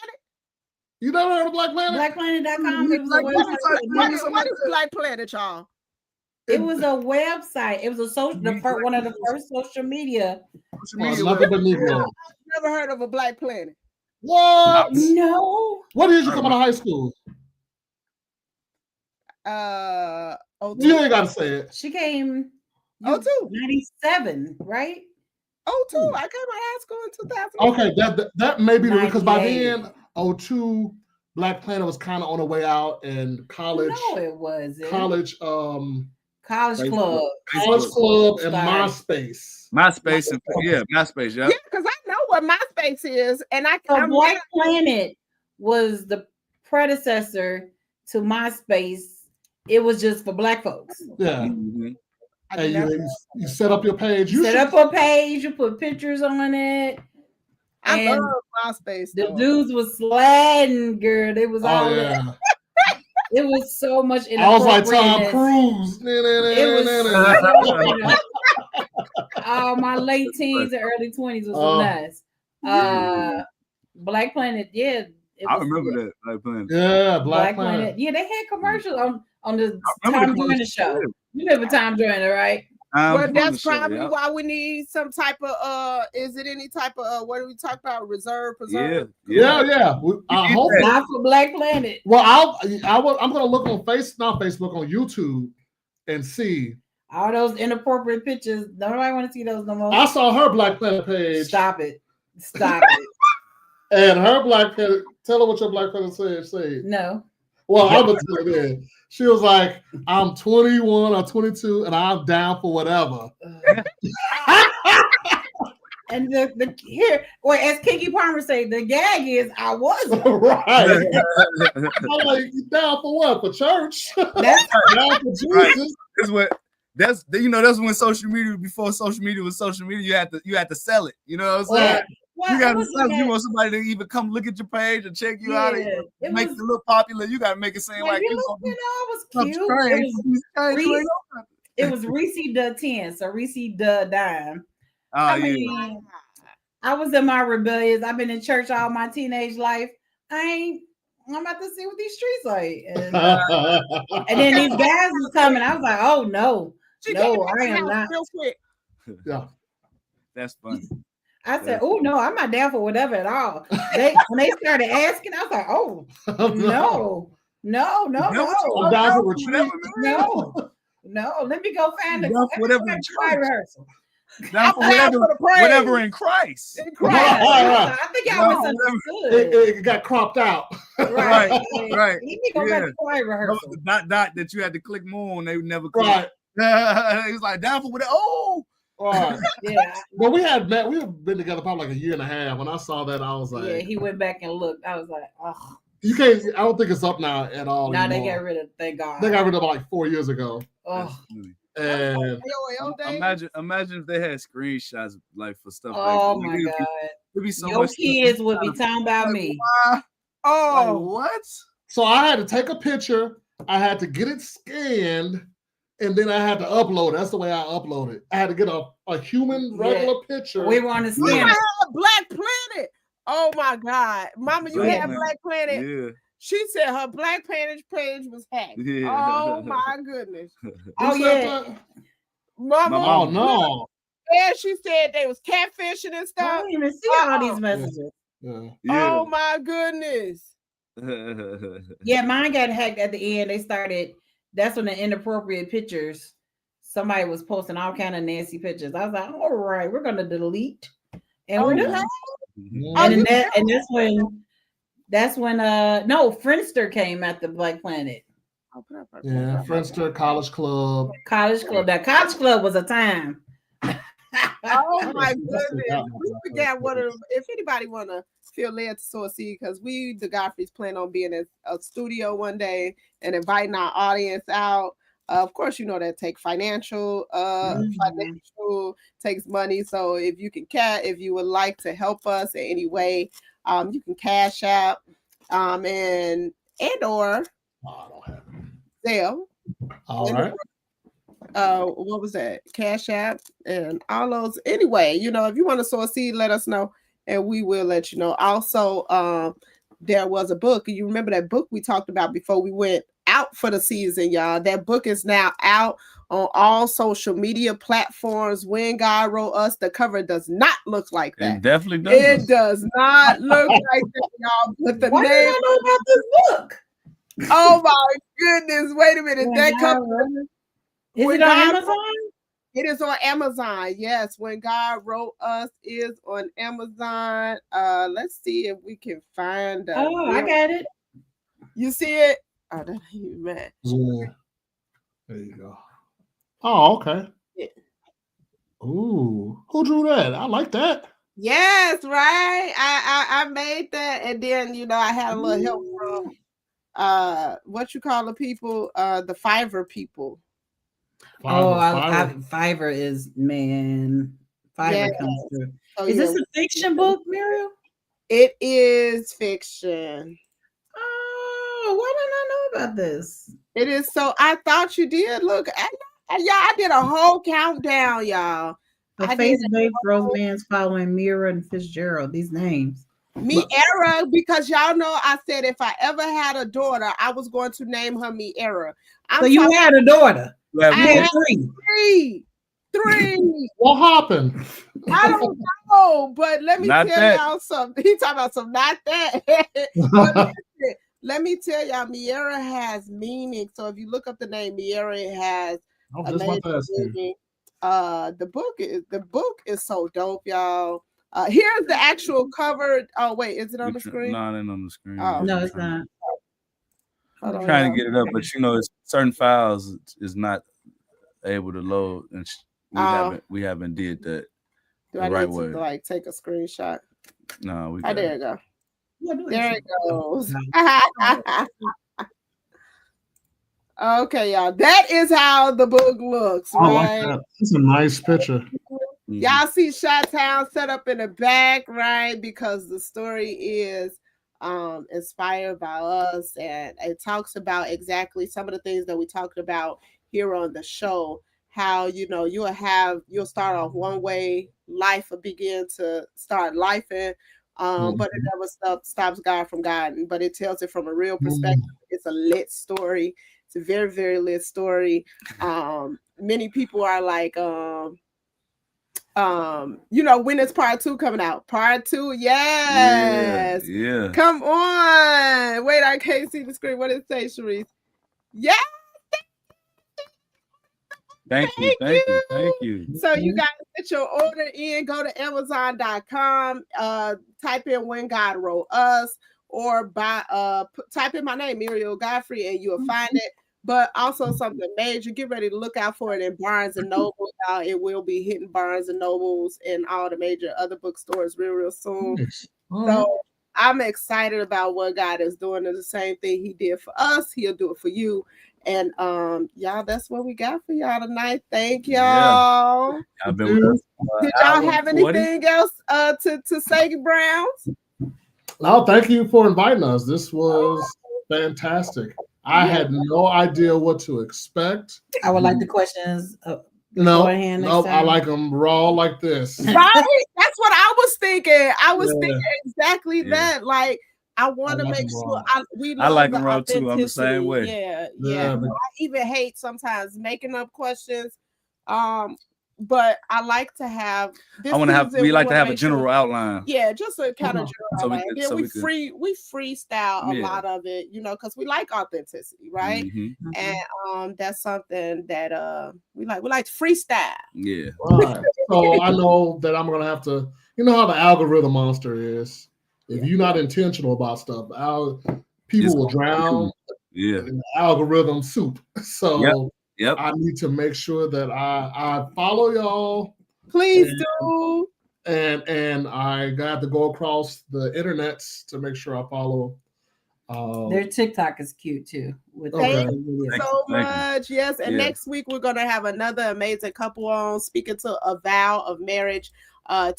You never heard of Black Planet? BlackPlanet.com. It was a website. What is Black Planet, y'all? It was a website. It was one of the first social media. Nothing but Negro. Never heard of a Black Planet. What? No. What did you come out of high school? You ain't gotta say it. She came 97, right? 02. I came out of high school in 2000. Okay, that may be because by then 02 Black Planet was kind of on the way out, and college. No, it wasn't. College Club. College Club and MySpace. MySpace, MySpace, yeah. Because I know what MySpace is, and Black Planet was the predecessor to MySpace. It was just for Black folks. Yeah. Mm-hmm. And you set up your page. You set up a page. You put pictures on it. I love MySpace. The dudes was sliding, girl. It was all. Yeah. It was so much. I was like Tom Cruise. It was. My late teens and early 20s was so nice. Black Planet, yeah. I remember that Black Planet. Yeah, Black Planet. Yeah, they had commercials on the Tom Joyner show. You remember Tom Joyner, right? Well, that's probably why we need some type of is it any type of what do we talk about? Reserve, preserve? Yeah. I hope not for Black Planet. Well, I'm gonna look on not Facebook, on YouTube and see all those inappropriate pictures. Nobody want to see those no more. I saw her Black Planet page. Stop it. And her Black Planet, tell her what your Black Planet said. No. Well, I'm gonna tell you then. She was like, I'm 21 or 22 and I'm down for whatever. And as Kiki Palmer say, the gag is I wasn't. Right. I'm like, you down for what? For church? That's down for Jesus. Right. That's when social media, before social media was social media, you had to sell it. You know what I'm saying? You got to sell. You want somebody to even come look at your page and check you out, and make it look popular. You got to make it seem like it was cute. It was Reese the 10, so Reese the dime. I mean, I was in my rebellious. I've been in church all my teenage life. I'm about to see what these streets like. And then these guys was coming. I was like, oh no, I am not. Real quick. Yeah, that's funny. I said, oh no, I'm not down for whatever at all. When they started asking, I was like, oh no. I'm down for retreat. No, let me go find whatever choir rehearsal. Down for whatever in Christ. In Christ. I think y'all misunderstood. It got cropped out. Right. Let me go back to choir rehearsal. Dot that you had to click more on. They would never click. Right. He's like down for whatever. Oh. Right. Yeah. But we have been together probably like a year and a half. When I saw that, I was like, yeah, he went back and looked. I was like, oh. You can't. I don't think it's up now at all. Now they got rid of. Thank God. They got rid of it like 4 years ago. Oh. And imagine if they had screenshots like for stuff. Oh like my God! It'd be so your much kids would be talking about me. Oh, what? So I had to take a picture. I had to get it scanned. And then I had to upload it. That's the way I upload it. I had to get a human regular picture. We want to scan it. Black Planet. Oh my God. Mama, you had Black Planet. Yeah. She said her Black Planet page was hacked. Yeah. Oh my goodness. Oh yeah. Mama. Oh no. Yeah, she said they was catfishing and stuff. I don't even see all these messages. Yeah. Oh my goodness. Yeah, mine got hacked at the end. They started. That's when the inappropriate pictures. Somebody was posting all kind of nasty pictures. I was like, all right, we're gonna delete, and we're done. And that's when Friendster came at the Black Planet. Yeah, Friendster, College Club. That College Club was a time. Oh my That's goodness. what We forgot what if anybody wanna feel led to sow a seed, because we the Godfreys plan on being in a studio one day and inviting our audience out. Of course, you know that take financial takes money. So if you can if you would like to help us in any way, you can cash out and or I don't have it. Zelle. All right. What was that? Cash App and all those. Anyway, you know, if you want to sow a seed, let us know and we will let you know. Also, there was a book. You remember that book we talked about before we went out for the season, y'all? That book is now out on all social media platforms. When God Wrote Us, the cover does not look like that. It definitely does. It does not look like that, y'all. But the Why name. did I know about this book? Oh my goodness! Wait a minute. That cover. Is it on Amazon? It is on Amazon. Yes, When God Wrote Us is on Amazon. Let's see if we can find. I got it. You see it? Oh, that ain't mad. Yeah. There you go. Oh, okay. Yeah. Ooh, who drew that? I like that. Yes, right. I made that, and then I had a little help from what you call the people, the Fiverr people. Fiverr is Fiverr comes through. So, is this a fiction book, Muriel? It is fiction. Oh, why didn't I know about this? It is. So I thought you did. Look, I did a whole countdown, y'all. A face-based romance following Mira and Fitzgerald. These names. Miera, because y'all know I said if I ever had a daughter, I was going to name her Miera. So you had a daughter? I had three. What happened? I don't know, but let me tell y'all something. He talking about some not that. Let me tell y'all, Miera has meaning. So if you look up the name Miera, it has meaning. The book is so dope, y'all. Here's the actual cover. Oh wait, is it on the screen? No, it ain't on the screen. Oh, no, it's not. I'm trying to get it up, but it's certain files is not able to load, and we haven't did that. Do I need to take a screenshot? No, we. There you go. There it goes. Okay, y'all. That is how the book looks, right? I like that. It's a nice picture. Y'all see Chi-Town set up in the back, right? Because the story is inspired by us, and it talks about exactly some of the things that we talked about here on the show. How you'll start off one way, life will begin to start lifing. But it never stops God from guiding, but it tells it from a real perspective. It's a lit story. It's a very, very lit story. Many people are like, when is part 2 coming out? Part 2, yes. Yeah. Come on. Wait, I can't see the screen. What did it say, Sharice? Yeah. Thank you. So you guys get your order in, go to Amazon.com, type in When God Wrote Us, or type in my name, Muriel Godfrey, and you'll find it. But also something major, get ready to look out for it in Barnes and Noble. It will be hitting Barnes and Nobles and all the major other bookstores real soon. So I'm excited about what God is doing. It's the same thing he did for us. He'll do it for you. And y'all, that's what we got for y'all tonight. Thank y'all. Yeah. Did y'all have anything else to say, Browns? No, thank you for inviting us. This was fantastic. I had no idea what to expect. I would like the questions. No, I like them raw like this. Right? That's what I was thinking. I was thinking exactly that. Like, I want to make sure I like them raw too. I'm the same way. Yeah. I even hate sometimes making up questions. But I like to have. We like to have a general outline. Yeah, just a kind of general outline. Yeah, we freestyle a lot of it, because we like authenticity, right? Mm-hmm. And that's something that we like. We like to freestyle. Yeah. Right. So I know that I'm gonna have to. You know how the algorithm monster is. If you're not intentional about stuff, people will drown in the algorithm soup. So. Yep. I need to make sure that I follow y'all Please do. And I got to go across the internets to make sure I follow. Their TikTok is cute too. Thank you so much. Yes, and next week we're gonna have another amazing couple on speaking to a vow of marriage.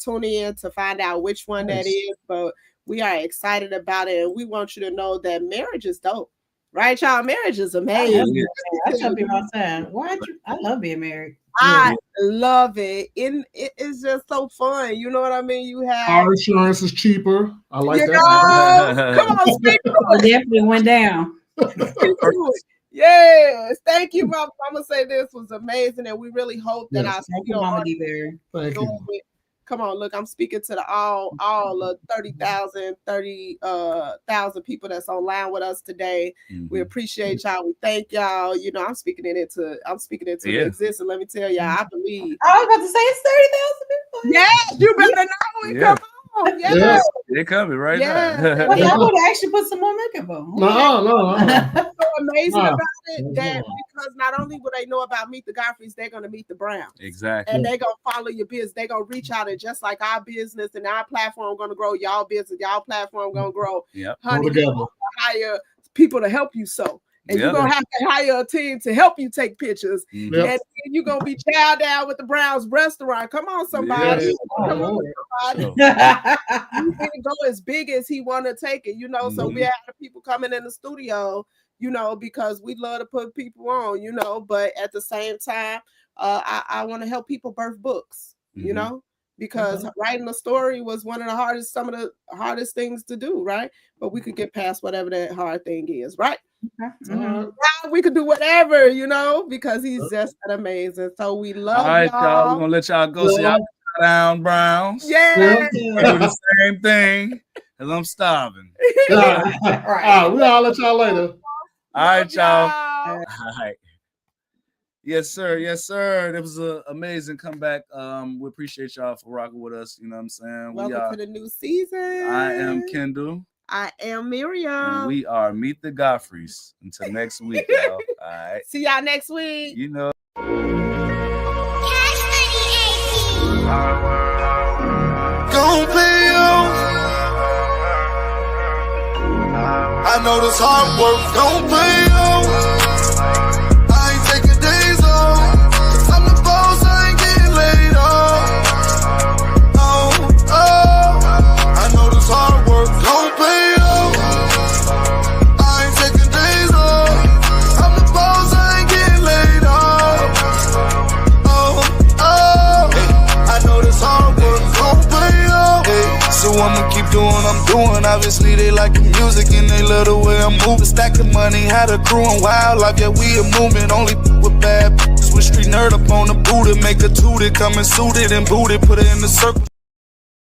Tune in to find out which one that is. But we are excited about it, and we want you to know that marriage is dope, right, y'all? Marriage is amazing. I tell people all the time, I love being married. I love it. It is just so fun. You know what I mean? You have our insurance is cheaper. I like that. Come on, speak to it. Definitely went down. Yes, thank you, Mom. I'm gonna say this was amazing, and we really hope that thank you, Mama D. Thank you. Come on, look, I'm speaking to the all of 30,000 people that's online with us today. Mm-hmm. We appreciate y'all. We thank y'all. You know, I'm speaking it into existence. Let me tell y'all, I believe. I was about to say it's 30,000 people. Yeah, you better know it. Come on. Yeah. They're coming right now. Well, y'all would actually put some more makeup on. No. So amazing about it that because not only will they know about Meet the Godfreys, they're going to meet the Browns. Exactly. And they're going to follow your business. They're going to reach out, and just like our business and our platform going to grow, y'all business, y'all platform going to grow. Yep. Honey, you're going to hire people to help you sew. And you're going to have to hire a team to help you take pictures. Mm-hmm. And you're going to be chowed down with the Browns restaurant. Come on, somebody. Come on, somebody. You can go as big as he want to take it, you know. Mm-hmm. So we have people coming in the studio, you know, because we love to put people on, you know. But at the same time, I want to help people birth books, you know. Because writing a story was some of the hardest things to do, right? But we could get past whatever that hard thing is, right? We could do whatever, you know, because he's just that amazing. So we love all right, y'all. We're gonna let y'all go. So y'all down, Browns. Yeah. Do the same thing because I'm starving. All right. We'll let y'all later. All right, y'all. All right. Yes, sir. Yes, sir. It was an amazing comeback. We appreciate y'all for rocking with us. You know what I'm saying? Welcome to the new season. I am Kendall. I am Miriam. And we are Meet the Godfreys. Until next week, y'all. All right. See y'all next week. You know. Gon' pay you. I know this hard work gon' pay you. I'ma keep doing what I'm doing. Obviously they like the music and they love the way I'm moving. Stack the money, had a crew and wildlife. Yeah, we a movement. Only with bad bitches with street nerd up on the booty. Make a tootie, come and suited and booted. Put it in the circle.